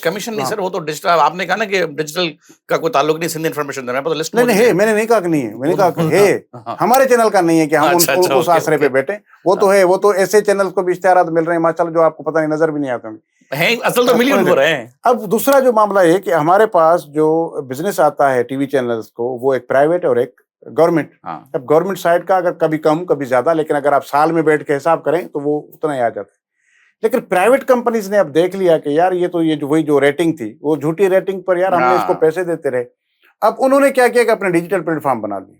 کمیشن نہیں سر, وہ تو ڈیجیٹل, آپ نے کہا نا کہ ڈیجیٹل کا کوئی تعلق نہیں سندھ انفارمیشن دینا, تو لسٹ نہیں ہے, میں نے نہیں کہا کہ نہیں ہے, میں نے کہا کہ ہے, ہمارے چینل کا نہیں ہے کہ ہم اس آسرے پہ بیٹھے, وہ تو ہے, وہ تو ایسے چینل کو بھی اشتہارات مل رہے ہیں ماشاءاللہ جو آپ کو پتہ نہیں نظر بھی نہیں آتے ہیں, اصل تو ملین ہو رہے ہیں. اب دوسرا جو معاملہ ہے کہ ہمارے پاس جو بزنس آتا ہے ٹی وی چینلز کو, وہ ایک پرائیویٹ اور ایک گورنمنٹ. اب گورنمنٹ سائڈ کا اگر کبھی کم کبھی زیادہ, لیکن اگر آپ سال میں بیٹھ کے حساب کریں تو وہ اتنا ہی آ جاتا ہے. لیکن پرائیویٹ کمپنیز نے اب دیکھ لیا کہ یار یہ تو یہ وہی جو ریٹنگ تھی, وہ جھوٹی ریٹنگ پر یار ہم نے اس کو پیسے دیتے رہے. اب انہوں نے کیا کیا کہ اپنے ڈیجیٹل پلیٹ فارم بنا دیے.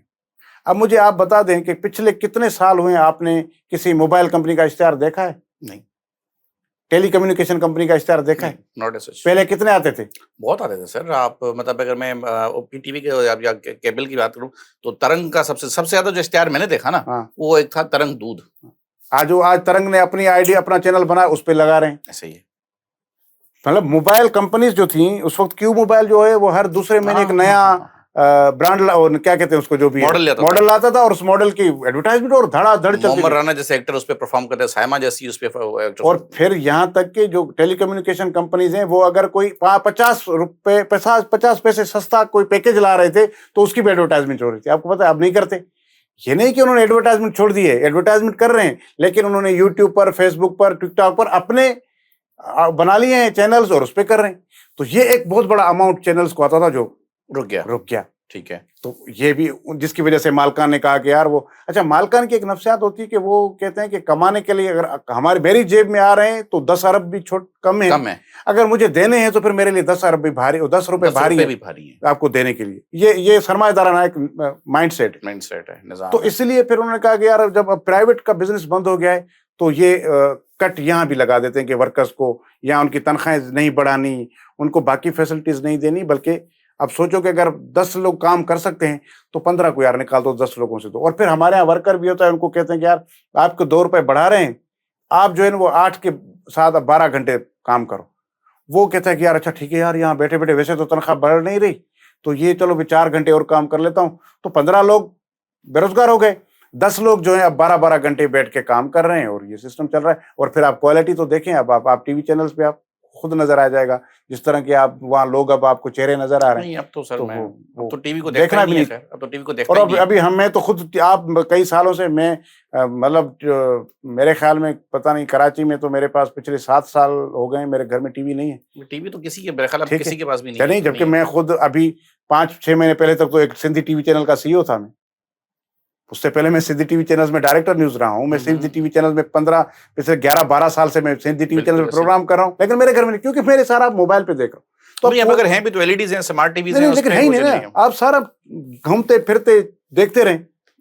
اب مجھے آپ بتا دیں کہ پچھلے کتنے سال ہوئے آپ نے کسی موبائل کمپنی کا اشتہار دیکھا ہے؟ نہیں. ٹیلی کمیونیکیشن کمپنی کا اشتہار دیکھا ہے؟ پہلے کتنے آتے تھے؟ بہت آتے تھے سر. آپ مطلب اگر میں پی ٹی وی کے یا کیبل کی بات کروں تو ترنگ کا سب سے زیادہ جو اشتہار میں نے دیکھا نا, وہ ایک تھا ترنگ دودھ. آج ترنگ نے اپنی آئی ڈی اپنا چینل بنا, اس پہ لگا رہے ہیں. ایسے ہی مطلب موبائل کمپنیز جو تھیں اس وقت, کیو موبائل جو ہے وہ ہر دوسرے مہینے ایک نیا برانڈ کیا کہتے ہیں اس کو, جو بھی ماڈل آتا تھا, اور اس ماڈل کی ایڈورٹائزمنٹ اور دھڑا دھڑ چلتی. محمد رانا جیسے ایکٹر اس پہ پرفارم کرتے ہیں, سائمہ جیسی اس پہ. اور پھر یہاں تک کہ جو ٹیلی کمیونیکیشن کمپنیز ہیں, وہ اگر کوئی 50 پیسے سستا کوئی پیکج لا رہے تھے تو اس کی بھی ایڈورٹائزمنٹ ہو رہی تھی. آپ کو پتا ہے اب نہیں کرتے. یہ نہیں کہ انہوں نے ایڈورٹائزمنٹ چھوڑ دی ہے, ایڈورٹائزمنٹ کر رہے ہیں, لیکن انہوں نے یوٹیوب پر, فیس بک پر, ٹک ٹاک پر اپنے بنا لیے ہیں چینلز اور اس پہ کر رہے ہیں. تو یہ ایک بہت بڑا اماؤنٹ چینلز کو آتا تھا جو رک گیا. ٹھیک ہے. تو یہ بھی جس کی وجہ سے مالکان نے کہا کہ یار وہ اچھا, مالکان کی ایک نفسیات ہوتی ہے کہ وہ کہتے ہیں کہ کمانے کے لیے اگر میری جیب میں آ رہے ہیں تو 10 ارب بھی کم ہے, اگر مجھے دینے ہیں تو پھر میرے لیے 10 ارب بھی بھاری, 10 روپے بھاری ہے آپ کو دینے کے لیے. یہ سرمایہ دارانہ ایک مائنڈ سیٹ ہے. تو اس لیے پھر انہوں نے کہا کہ یار جب پرائیویٹ کا بزنس بند ہو گیا ہے تو یہ کٹ یہاں بھی لگا دیتے ہیں کہ ورکرز کو یا ان کی تنخواہیں نہیں بڑھانی, ان کو باقی فیسلٹیز نہیں دینی, بلکہ اب سوچو کہ اگر 10 لوگ کام کر سکتے ہیں تو 15 کو یار نکال دو 10 لوگوں سے. تو اور پھر ہمارے یہاں ورکر بھی ہوتا ہے, ان کو کہتے ہیں کہ یار آپ کو 2 روپے بڑھا رہے ہیں, آپ جو ہے وہ 8 کے ساتھ 12 گھنٹے کام کرو. وہ کہتا ہے کہ یار اچھا ٹھیک ہے یار, یہاں بیٹھے بیٹھے ویسے تو تنخواہ بڑھ نہیں رہی, تو یہ چلو بھی 4 گھنٹے اور کام کر لیتا ہوں. تو 15 لوگ بے روزگار ہو گئے, 10 لوگ جو ہیں اب 12 گھنٹے بیٹھ کے کام کر رہے ہیں, اور یہ سسٹم چل رہا ہے. اور پھر آپ کوالٹی تو دیکھیں, اب آپ ٹی وی چینلز پہ آپ خود نظر آ جائے گا جس طرح کے آپ وہاں لوگ اب آپ کو چہرے نظر آ رہے ہیں. اب تو سر میں تو ٹی وی کو دیکھنا بھی نہیں, اب تو ٹی وی کو دیکھنا اور ابھی ہمیں تو خود آپ کئی سالوں سے میں مطلب میرے خیال میں پتہ نہیں, کراچی میں تو میرے پاس پچھلے 7 سال ہو گئے میرے گھر میں ٹی وی نہیں ہے. ٹی وی تو کسی کے میرے خیال میں کسی کے پاس بھی نہیں, جبکہ میں خود ابھی 5-6 مہینے پہلے تک تو ایک سندھی ٹی وی چینل کا سی او تھا. میں اس سے پہلے میں سندھی ٹی وی چینلز میں ڈائریکٹر نیوز رہا ہوں. میں سندھی ٹی وی چینل میں 11-12 سال سے میں سندھی ٹی وی چینل پہ پروگرام کر رہا ہوں, لیکن میرے گھر میں نہیں, کیونکہ میرے سارا موبائل پہ دیکھ رہا ہوں. تو اب اگر ہیں بھی تو ایل ای ڈیز ہیں, اسمارٹ ٹی ویز ہیں, لیکن ہے ہی نہیں نا, آپ سارا گھومتے پھرتے دیکھتے رہیں.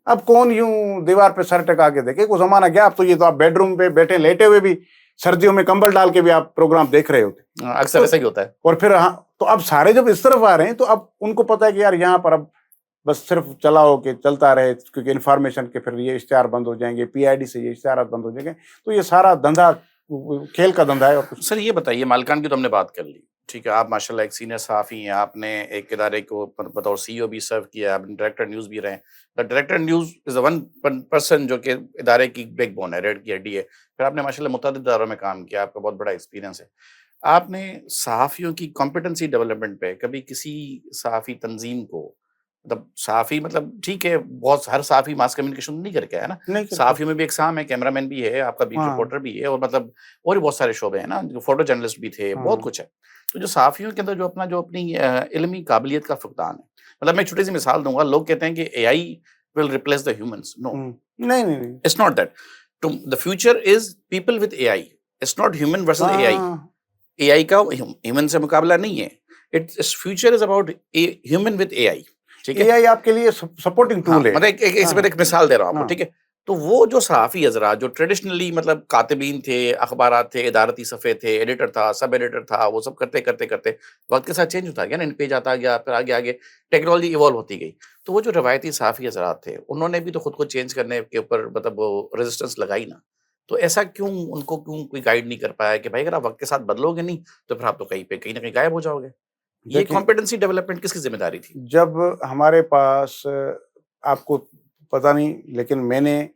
اب کون یوں دیوار پہ سر ٹکا کے دیکھے, کوئی زمانہ گیا. اب تو یہ تو آپ بیڈ روم پہ بیٹھے لیٹے ہوئے بھی سردیوں میں کمبل ڈال کے بھی آپ پروگرام دیکھ رہے ہوتے, اکثر ایسا ہی ہوتا ہے. اور پھر تو اب سارے جب اس طرف آ رہے ہیں تو اب ان کو پتا ہے کہ یار یہاں پر اب بس صرف چلاؤ کہ چلتا رہے, کیونکہ انفارمیشن کے پھر یہ اشتہار بند ہو جائیں گے, پی آئی ڈی سے یہ اشتہارات بند ہو جائیں گے. تو یہ سارا دھندا کھیل کا دھندا ہے. اور سر یہ بتائیے, مالکان کی تو ہم نے بات کر لی, ٹھیک ہے, آپ ماشاء اللہ ایک سینئر صحافی ہیں, آپ نے ایک ادارے کو بطور سی او بھی سرو کیا, آپ ڈائریکٹر نیوز بھی رہے. Director news is one person جو کہ ادارے کی بیک بون ہے, ریڑھ کی ہڈی ہے. پھر آپ نے ماشاء اللہ متعدد اداروں میں کام کیا, آپ کا بہت بڑا ایکسپیرینس ہے. آپ نے صحافیوں کی کمپیٹنسی ڈیولپمنٹ پہ کبھی کسی صحافی تنظیم کو, مطلب صحافی مطلب ٹھیک ہے, بہت ہر صحافی ماس کمیونیکیشن نہیں کر کے ہے نا, صحافیوں میں بھی اقسام ہے, کیمرہ مین بھی ہے, آپ کا بیٹ رپورٹر بھی ہے, اور مطلب اور بھی بہت سارے شعبے ہیں نا, فوٹو جرنلسٹ بھی تھے, بہت کچھ ہے. تو جو صحافیوں کے اندر جو اپنی علمی قابلیت کا فقدان ہے, مطلب میں چھوٹی سی مثال دوں گا. لوگ کہتے ہیں کہ اے آئی will replace the humans. No, نہیں, it's not that. The future is people with A I, it's not human versus A I. A I کا ہیومن سے مقابلہ نہیں ہے, it's future is about human with A I. A I آپ کے لیے supporting tool ہے. مطلب ایک مثال دے رہا ہوں آپ کو, ٹھیک ہے. تو وہ جو صحافی حضرات جو ٹریڈیشنلی مطلب کاتبین تھے, اخبارات تھے, ادارتی صفحے تھے, ایڈیٹر تھا, سب ایڈیٹر تھا, وہ سب کرتے کرتے کرتے وقت کے ساتھ چینج ہوتا گیا نا, ان پیج آتا گیا, پھر آگے آگے ٹیکنالوجی ایوالو ہوتی گئی. تو وہ جو روایتی صحافی حضرات تھے, انہوں نے بھی تو خود کو چینج کرنے کے اوپر مطلب وہ ریزسٹنس لگائی نا. تو ایسا کیوں ان کو کیوں کوئی گائیڈ نہیں کر پایا کہ بھائی اگر آپ وقت کے ساتھ بدلو گے نہیں تو پھر آپ تو کہیں نہ کہیں غائب ہو جاؤ گے. یہ دیکھیں کمپیٹنسی ڈیولپمنٹ کس کی ذمہ داری تھی؟ جب ہمارے پاس آپ کو پتہ نہیں لیکن میں نے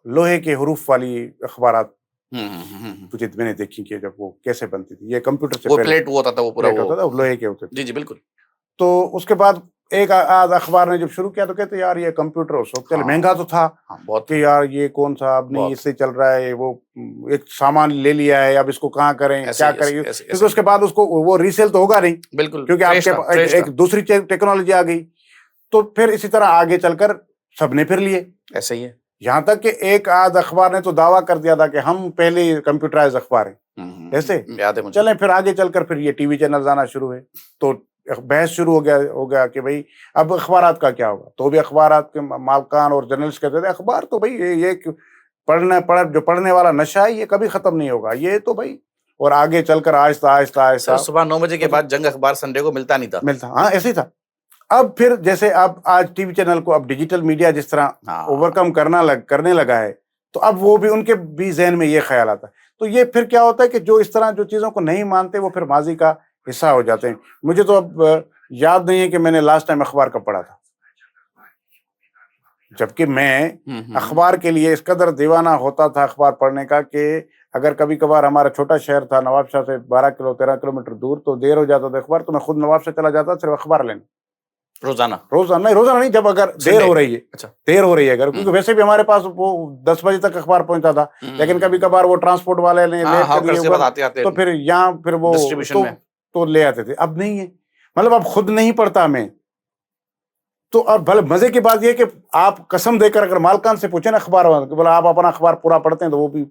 لوہے کے حروف والی اخبارات میں نے دیکھی کہ جب وہ کیسے بنتی تھی, یہ کمپیوٹر سے وہ پہلے پلیٹ وہ ہوتا تھا, وہ پورا پلیٹ ہوتا وہ تھا, لوہے کے ہوتے تھے. جی جی بالکل. تو اس کے بعد ایک آدھ اخبار نے جب شروع کیا تو کہتے یار یہ کمپیوٹر اس وقت چلے مہنگا تو تھا بہت کہ یار یہ کون سا اب نہیں اس سے چل رہا ہے, وہ ایک سامان لے لیا ہے اب اس کو کہاں کریں کیا کریں, کیونکہ اس کے بعد اس کو وہ ریسیل تو ہوگا نہیں بالکل, کیونکہ آپ کے ایک دوسری ٹیکنالوجی آ گئی. تو پھر اسی طرح آگے چل کر سب نے پھر لیے. ایسا ہی ہے, یہاں تک کہ ایک آدھ اخبار نے تو دعویٰ کر دیا تھا کہ ہم پہلے کمپیوٹرائز اخبار ہیں. ایسے چلیں پھر آگے چل کر پھر یہ ٹی وی چینلز آنا شروع ہوئے تو بحث شروع ہو گیا کہ بھئی اب اخبارات کا کیا ہوگا. تو بھی اخبارات کے مالکان اور جرنلسٹ کہتے تھے اخبار تو بھئی یہ جو پڑھنے والا نشہ ہے یہ کبھی ختم نہیں ہوگا, یہ تو بھئی. اور آگے چل کر آہستہ صبح 9 بجے کے بعد جنگ اخبار سنڈے کو ملتا نہیں تھا. ہاں ایسے ہی تھا. اب پھر جیسے اب آج ٹی وی چینل کو اب ڈیجیٹل میڈیا جس طرح اوورکم کرنے لگا ہے تو اب وہ بھی ان کے بھی ذہن میں یہ خیال آتا ہے. تو یہ پھر کیا ہوتا ہے کہ جو اس طرح جو چیزوں کو نہیں مانتے وہ پھر ماضی کا حصہ ہو جاتے ہیں. مجھے تو اب یاد نہیں ہے کہ میں نے لاسٹ ٹائم اخبار کب پڑھا تھا, جبکہ میں اخبار کے لیے اس قدر دیوانہ ہوتا تھا اخبار پڑھنے کا کہ اگر کبھی کبھار ہمارا چھوٹا شہر تھا نواب شاہ سے 13 کلومیٹر دور, تو دیر ہو جاتا تھا اخبار تو میں خود نواب شاہ چلا جاتا صرف اخبار لینے. روزانہ نہیں, جب اگر دیر ہو رہی ہے اگر, کیونکہ ویسے بھی ہمارے پاس وہ 10 بجے تک اخبار پہنچتا تھا, لیکن کبھی کبھار وہ ٹرانسپورٹ والے نے لیٹ کر لیے تو پھر یہاں پھر وہ تو لے آتے تھے. اب نہیں ہے, مطلب اب خود نہیں پڑھتا میں. تو اب بھلے مزے کی بات یہ کہ آپ قسم دے کر اگر مالکان سے پوچھیں نا اخبار والے بولا آپ اپنا اخبار پورا پڑھتے ہیں تو وہ بھی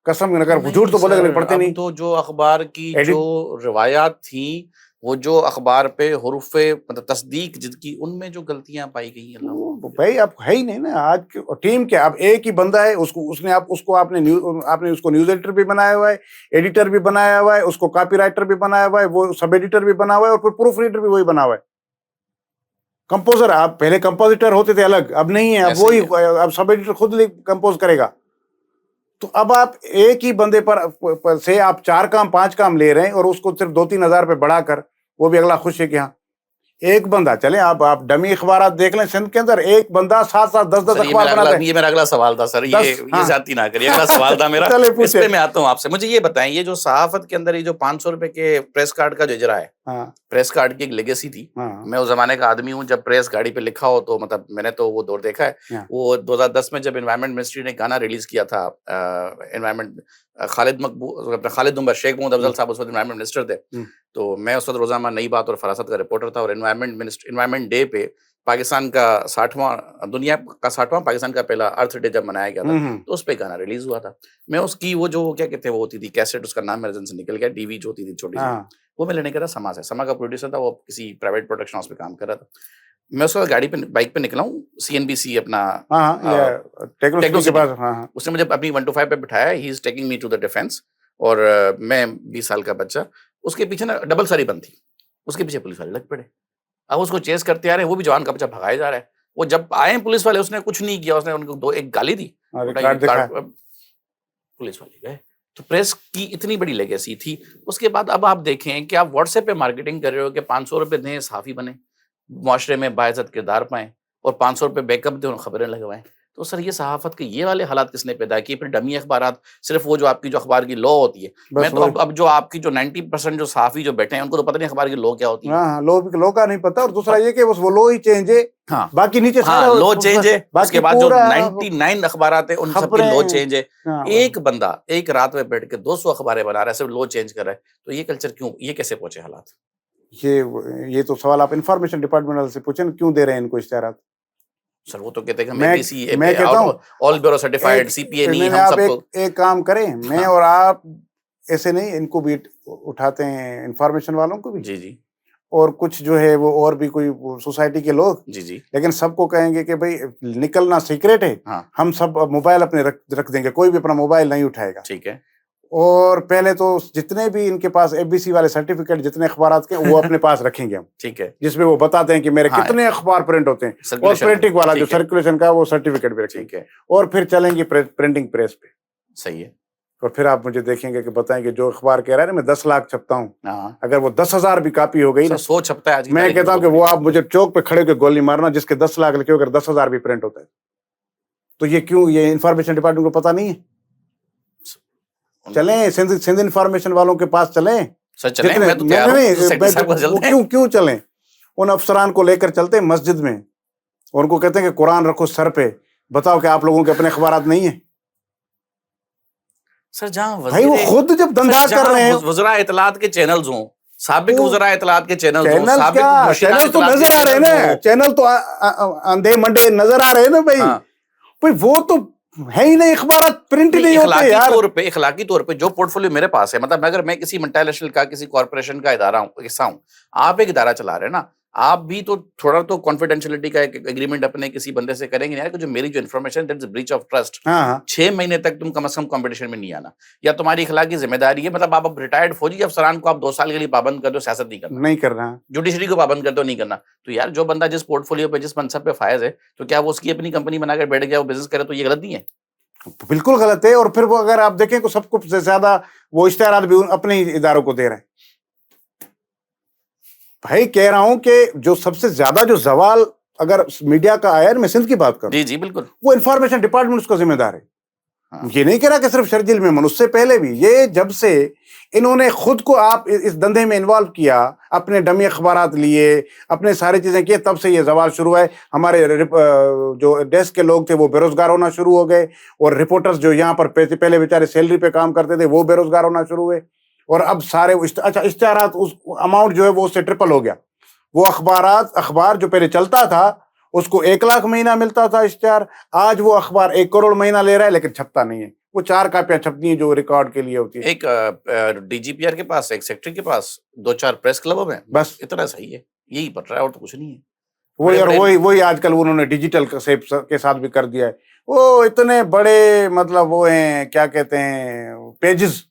قسم اگر جھوٹ تو بولے گا پڑھتے نہیں. تو جو اخبار کی جو روایات تھیں وہ جو اخبار پہ حروف مطلب تصدیق جن کی ان میں جو غلطیاں پائی گئی ہیں بھائی اب ہے ہی نہیں نا. آج ٹیم کیا, اب ایک ہی بندہ ہے, آپ نے اس کو نیوز ایڈیٹر بھی بنایا ہوا ہے, ایڈیٹر بھی بنایا ہوا ہے, اس کو کاپی رائٹر بھی بنایا ہوا ہے, وہ سب ایڈیٹر بھی بنا ہوا ہے, اور پھر پروف ریڈر بھی وہی بنا ہوا ہے. کمپوزر, آپ پہلے کمپوزیٹر ہوتے تھے الگ, اب نہیں ہے, اب وہی اب سب ایڈیٹر خود کمپوز کرے گا. تو اب آپ ایک ہی بندے پر سے آپ 4 کام 5 کام لے رہے ہیں اور اس کو صرف 2-3 ہزار پہ بڑھا کر, وہ بھی اگلا خوش ہے کہ ہاں ایک بندہ. چلیں آپ ڈمی اخبارات دیکھ لیں سندھ کے اندر, ایک بندہ 7-7 10-10 اخبار بناتا ہے. یہ میرا اگلا سوال تھا سر, یہ زیادتی نہ کریے, اگلا سوال تھا میرا, اس پہ میں آتا ہوں آپ سے. مجھے یہ بتائیں یہ جو صحافت کے اندر یہ جو 500 روپے کے پریس کارڈ کا جو اجرا ہے, پریس کارڈ کی ایک لیگیسی تھی. میں اس زمانے کا آدمی ہوں جب پریس گاڑی پہ لکھا ہو تو مطلب میں نے تو وہ دور دیکھا ہے. وہ 2010 میں جب انوائرمنٹ منسٹری نے گانا ریلیز کیا تھا, انوائرمنٹ خالد عمر شیخ محمود افضل صاحب اس وقت انوائرمنٹ منسٹر تھے, تو میں اس وقت روزانہ نئی بات اور فراست کا رپورٹر تھا. اور انوائرمنٹ ڈے پہ پاکستان کا 60واں دنیا کا 60واں پاکستان کا پہلا ارتھ ڈے جب منایا گیا تھا تو اس پہ گانا ریلیز ہوا تھا. میں اس کی وہ جو کیا کہتے ہیں وہ ہوتی تھی کیسٹ, اس کا نام میرے ذہن سے نکل گیا, ڈی وی جو ہوتی تھی چھوٹی سی, وہ میں لینے کا تھا. سما سے, سما کا پروڈیوسر تھا, وہ کسی پرائیویٹ پروڈکشن ہاؤس پہ کام کر رہا تھا. میں اس وقت گاڑی پہ بائک پہ نکلا ہوں, CNBC اپنا اس نے مجھے اپنی 1 to 5 پہ بٹھایا, he is taking me to the defence, اور میں 20 سال کا بچہ, اس کے پیچھے نا ڈبل ساری بند تھی, اس کے پیچھے پولیس والے لگ پڑے. اب اس کو چیز کرتے آ رہے ہیں, وہ بھی جوان کا بچہ بھگایا جا رہا ہے. وہ جب آئے پولیس والے, اس نے کچھ نہیں کیا, اس نے ان کو ایک گالی دی, پولیس والے گئے. تو پریس کی اتنی بڑی لیگیسی تھی. اس کے بعد اب آپ دیکھیں کہ آپ واٹس ایپ پہ مارکیٹنگ کر رہے ہو کہ 500 روپے دیں صحافی بنے, معاشرے میں باعزت کردار پائیں, اور 500 روپے بیک اپ دیں اور خبریں لگوائیں. تو سر یہ صحافت کے یہ والے حالات کس نے پیدا کیے؟ پھر ڈمی اخبارات, صرف وہ جو آپ کی جو اخبار کی لو ہوتی ہے, میں تو اب جو آپ کی جو 90% جو صحافی جو بیٹھے ہیں ان کو تو پتہ نہیں اخبار کی لو کیا ہوتی ہے. ہاں, لو کا نہیں پتا, اور دوسرا یہ کہ وہ لو ہی چینج ہے, باقی نیچے ہاں لو چینج ہے. اس کے بعد جو 99 اخبارات ہیں ان سب کی لو چینج ہے. ایک بندہ ایک رات میں بیٹھ کے 200 اخباریں بنا رہا ہے, صرف لو چینج کر رہا ہے. تو یہ کلچر کیوں, یہ کیسے پہنچے حالات؟ یہ تو سوال آپ انفارمیشن ڈپارٹمنٹ والے سے پوچھیں, کیوں دے رہے ہیں ان کو اشتہارات؟ سر وہ تو کہتے ہیں کہ میں کہتا ہوں آل بیورو سرٹیفائیڈ CPA نہیں, ہم سب کو ایک کام کریں, میں اور آپ ایسے نہیں, ان کو بھی اٹھاتے ہیں انفارمیشن والوں کو بھی, جی اور کچھ جو ہے وہ اور بھی کوئی سوسائٹی کے لوگ, جی لیکن سب کو کہیں گے کہ بھائی نکلنا سیکریٹ ہے, ہم سب موبائل اپنے رکھ دیں گے, کوئی بھی اپنا موبائل نہیں اٹھائے گا. ٹھیک ہے. اور پہلے تو جتنے بھی ان کے پاس ABC والے سرٹیفکیٹ جتنے اخبارات کے وہ اپنے پاس رکھیں گے ہم, ٹھیک ہے, جس میں وہ بتاتے ہیں کہ میرے کتنے اخبار پرنٹ ہوتے ہیں, اور پرنٹنگ والا جو سرکولیشن کا وہ سرٹیفکیٹ بھی رکھیں گے, اور پھر چلیں گے پرنٹنگ پریس پہ. صحیح ہے. اور پھر آپ مجھے دیکھیں گے کہ بتائیں کہ جو اخبار کہہ رہا ہے نا میں 10 لاکھ چھپتا ہوں, ہاں اگر وہ 10,000 بھی کاپی ہو گئی نا, سر سوچ چھپتا ہے آج کی میں تاریخ میں کہتا ہوں کہ وہ آپ مجھے چوک پہ کھڑے کے گولی مارنا جس کے 10 لاکھ لکھے ہو, اگر 10,000 بھی پرنٹ ہوتا ہے تو یہ کیوں, یہ انفارمیشن ڈپارٹمنٹ کو پتہ نہیں ہے؟ چلیں سندھ انفارمیشن والوں کے پاس چلیں, سر چلیں, میں تو تیار ہوں, سیکٹری صاحب کو چلتے ہیں. کیوں چلیں, ان افسران کو لے کر چلتے ہیں مسجد میں, اور ان کو کہتے ہیں کہ قرآن رکھو سر پہ, بتاؤ کہ آپ لوگوں کے اپنے اخبارات نہیں ہیں؟ سر جہاں بھائی وہ خود جب دندھا کر رہے ہیں, وزراء اطلاعات کے چینلز ہوں, سابق وزراء اطلاعات کے چینلز ہوں, چینل سابق کیا, مشیران چینل تو اطلاعات کے نظر آ رہے ہیں چینلز نا, ہوں. چینل تو اندھے منڈے نظر آ رہے ہیں نا بھائی. ہاں. بھائی وہ تو ہے ہی نہیں, اخبارات پرنٹ نہیں ہوتے یار. اخلاقی طور پہ جو پورٹ فولیو میرے پاس ہے, مطلب اگر میں کسی ملٹی نیشنل کا کسی کارپوریشن کا ادارہ ہوں, حصہ ہوں, آپ ایک ادارہ چلا رہے ہیں نا, آپ بھی تو تھوڑا تو کانفیڈینشیلٹی کا ایک ایگریمنٹ اپنے کسی بندے سے کریں گے یار, کہ جو میری جو information that is breach of trust, 6 مہینے تک تم کم از کم کمپٹیشن میں نہیں آنا, یا تمہاری اخلاقی ذمہ داری ہے, مطلب آپ ریٹائرڈ فوجی افسران کو آپ 2 سال کے لیے پابند کر دو, سیاست نہیں کرنا, جوڈیشری کو پابند کر دو, نہیں کرنا. تو یار جو بندہ جس پورٹ فولیو پہ جس منصب پہ فائز ہے, تو کیا وہ اس کی اپنی کمپنی بنا کر بیٹھ گیا, وہ بزنس کرے, تو یہ غلط نہیں ہے؟ بالکل غلط ہے. اور پھر وہ اگر آپ دیکھیں کہ سب کچھ سے زیادہ وہ اشتہارات بھی اپنے اداروں کو دے رہے ہیں. بھائی کہہ رہا ہوں کہ جو سب سے زیادہ جو زوال اگر میڈیا کا آیا ہے, میں سندھ کی بات کروں, جی بالکل, وہ انفارمیشن ڈپارٹمنٹ اس کا ذمہ دار ہے. یہ نہیں کہہ رہا کہ صرف شرجیل میمن, اس سے پہلے بھی یہ جب سے انہوں نے خود کو آپ اس دندے میں انوالو کیا, اپنے ڈمی اخبارات لیے, اپنے ساری چیزیں کیے, تب سے یہ زوال شروع ہے. ہمارے جو ڈیسک کے لوگ تھے وہ بے روزگار ہونا شروع ہو گئے, اور رپورٹرز جو یہاں پر پہلے بیچارے سیلری پہ کام کرتے تھے وہ بے روزگار ہونا شروع ہوئے, اور اب سارے اشتہارات اس اماؤنٹ جو ہے وہ اس سے ٹرپل ہو گیا. وہ اخبار جو پہلے چلتا تھا اس کو 1 لاکھ مہینہ ملتا تھا اشتہار, آج وہ اخبار 1 کروڑ مہینہ لے رہا ہے, لیکن چھپتا نہیں ہے. وہ 4 کاپیاں چھپتی ہیں جو ریکارڈ کے لیے ہوتی ہے. ایک ڈی جی پی آر کے پاس, ایک سیکٹری کے پاس 2-4 پریس کلبوں میں, بس اتنا صحیح ہے, یہی پڑ رہا ہے, اور تو کچھ نہیں ہے. وہی آج کل انہوں نے ڈیجیٹل کے ساتھ بھی کر دیا ہے. وہ اتنے بڑے مطلب وہ ہیں, کیا کہتے ہیں, پیجز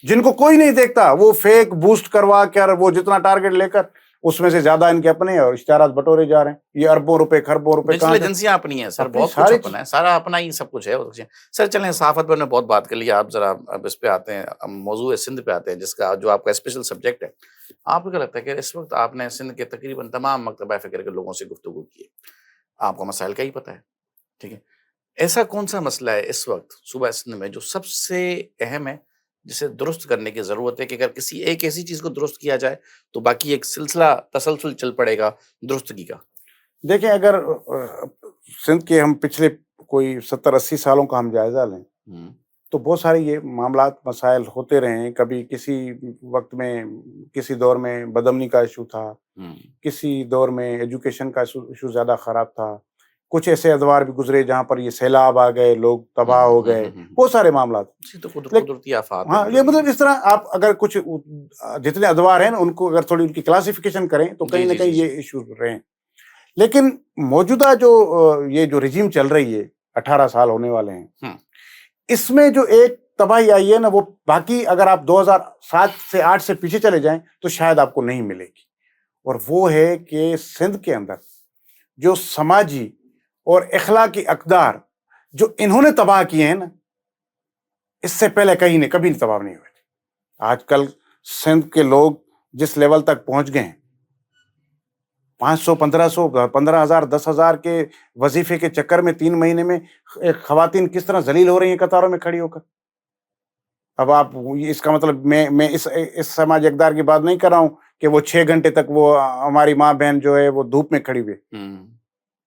جن کو کوئی نہیں دیکھتا, وہ فیک بوسٹ کروا کر وہ جتنا ٹارگٹ لے کر اس میں سے زیادہ ان کے اپنے, اور اشتہارات بٹورے جا رہے ہیں. یہ اربوں روپے خربوں روپے ڈیجیٹل ایجنسیاں اپنی ہیں سر, بہت کچھ اپنا ہے, سارا اپنا ہی سب کچھ ہے. سر چلیں, صحافت پر نے بہت بات کر لی, آپ ذرا اب اس پہ آتے ہیں, موضوع سندھ پہ آتے ہیں, جس کا جو آپ کا اسپیشل سبجیکٹ ہے. آپ کو کیا لگتا ہے کہ اس وقت آپ نے سندھ کے تقریباً تمام مکتبہ فکر کے لوگوں سے گفتگو کی ہے, آپ کو مسائل کا ہی پتہ ہے, ٹھیک ہے, ایسا کون سا مسئلہ ہے اس وقت صوبہ سندھ میں جو سب سے اہم ہے, جسے درست کرنے کی ضرورت ہے, کہ اگر کسی ایک ایسی چیز کو درست کیا جائے تو باقی ایک سلسلہ تسلسل چل پڑے گا درستگی کا؟ دیکھیں, اگر سندھ کے ہم پچھلے کوئی 70-80 سالوں کا ہم جائزہ لیں تو بہت سارے یہ معاملات مسائل ہوتے رہے ہیں. کبھی کسی وقت میں کسی دور میں بدامنی کا ایشو تھا, کسی دور میں ایجوکیشن کا ایشو زیادہ خراب تھا, کچھ ایسے ادوار بھی گزرے جہاں پر یہ سیلاب آ گئے, لوگ تباہ ہو گئے, بہت سارے معاملات. قدرتی آفات. ہاں, یہ مطلب اس طرح آپ اگر کچھ جتنے ادوار ہیں نا ان کو اگر تھوڑی ان کی کلاسیفیکیشن کریں تو کہیں نہ کہیں یہ ایشو رہے ہیں. لیکن موجودہ جو یہ جو رجیم چل رہی ہے, 18 سال ہونے والے ہیں, اس میں جو ایک تباہی آئی ہے نا, وہ باقی اگر آپ 2007 سے 8 سے پیچھے چلے جائیں تو شاید آپ کو نہیں ملے گی. اور وہ ہے کہ سندھ کے اندر جو سماجی اور اخلاقی اقدار جو انہوں نے تباہ کیے ہیں نا, اس سے پہلے کہیں نے کبھی تباہ نہیں ہوئے تھے. آج کل سندھ کے لوگ جس لیول تک پہنچ گئے ہیں, 500 1500 15,000 10,000 کے وظیفے کے چکر میں 3 مہینے میں خواتین کس طرح ذلیل ہو رہی ہیں قطاروں میں کھڑی ہو کر. اب آپ اس کا مطلب میں اس سماجی اقدار کی بات نہیں کر رہا ہوں کہ وہ 6 گھنٹے تک وہ ہماری ماں بہن جو ہے وہ دھوپ میں کھڑی ہوئی,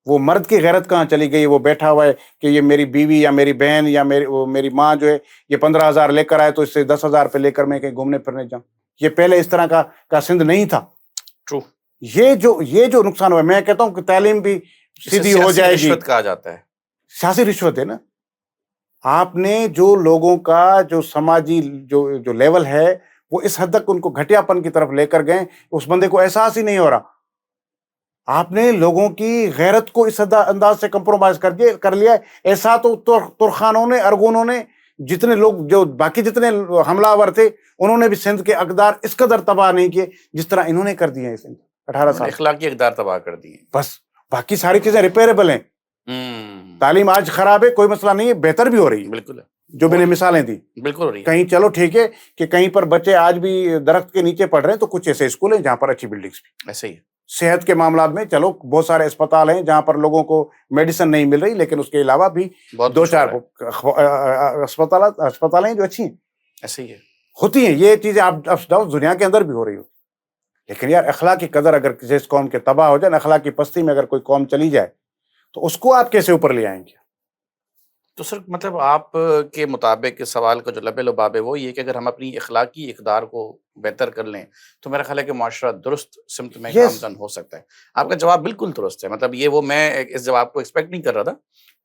وہ مرد کی غیرت کہاں چلی گئی؟ وہ بیٹھا ہوا ہے کہ یہ میری بیوی یا میری بہن یا میری ماں جو ہے یہ 15,000 لے کر آئے تو اس سے 10,000 پہ لے کر میں کہیں گھومنے پھرنے جاؤں. یہ پہلے اس طرح کا سندھ نہیں تھا. یہ جو نقصان ہوا, میں کہتا ہوں کہ تعلیم بھی سیدھی ہو جائے گی. رشوت کہا جاتا ہے, سیاسی رشوت ہے نا. آپ نے جو لوگوں کا جو سماجی جو لیول ہے وہ اس حد تک ان کو گھٹیا پن کی طرف لے کر گئے, اس بندے کو احساس ہی نہیں ہو رہا. آپ نے لوگوں کی غیرت کو اس انداز سے کمپرومائز کر لیا. ایسا تو ترخانوں نے, ارگونوں نے, جتنے لوگ جو باقی جتنے حملہ آور تھے انہوں نے بھی سندھ کے اقدار اس قدر تباہ نہیں کیے جس طرح انہوں نے کر دیے ہیں. 18 سال اخلاقی اقدار تباہ کر دیے, بس باقی ساری چیزیں ریپیریبل ہیں. تعلیم آج خراب ہے, کوئی مسئلہ نہیں ہے, بہتر بھی ہو رہی ہے. بالکل ہے. جو میں نے مثالیں دی. بالکل ہو رہی ہے. کہیں چلو ٹھیک ہے کہ کہیں پر بچے آج بھی درخت کے نیچے پڑھ رہے ہیں, تو کچھ ایسے اسکول ہیں جہاں پر اچھی بلڈنگس بھی. ایسے ہی ہے. صحت کے معاملات میں چلو بہت سارے اسپتال ہیں جہاں پر لوگوں کو میڈیسن نہیں مل رہی, لیکن اس کے علاوہ بھی بہت دو کچھ ہو چار رہا ہے. اسپتال ہیں جو اچھی ہیں, ایسے ہی ہے. ہوتی ہیں یہ چیزیں. آپ اپس ڈاؤن دنیا کے اندر بھی ہو رہی ہو, لیکن یار اخلاقی قدر اگر جس قوم کے تباہ ہو جائے, اخلاقی پستی میں اگر کوئی قوم چلی جائے, تو اس کو آپ کیسے اوپر لے آئیں گے؟ تو سر مطلب آپ کے مطابق اس سوال کا جو لب لباب ہے وہ یہ کہ اگر ہم اپنی اخلاقی اقدار کو بہتر کر لیں تو میرا خیال ہے کہ معاشرہ درست سمت میں گامزن ہو سکتا ہے. آپ کا جواب بالکل درست ہے. مطلب یہ وہ میں اس جواب کو ایکسپیکٹ نہیں کر رہا تھا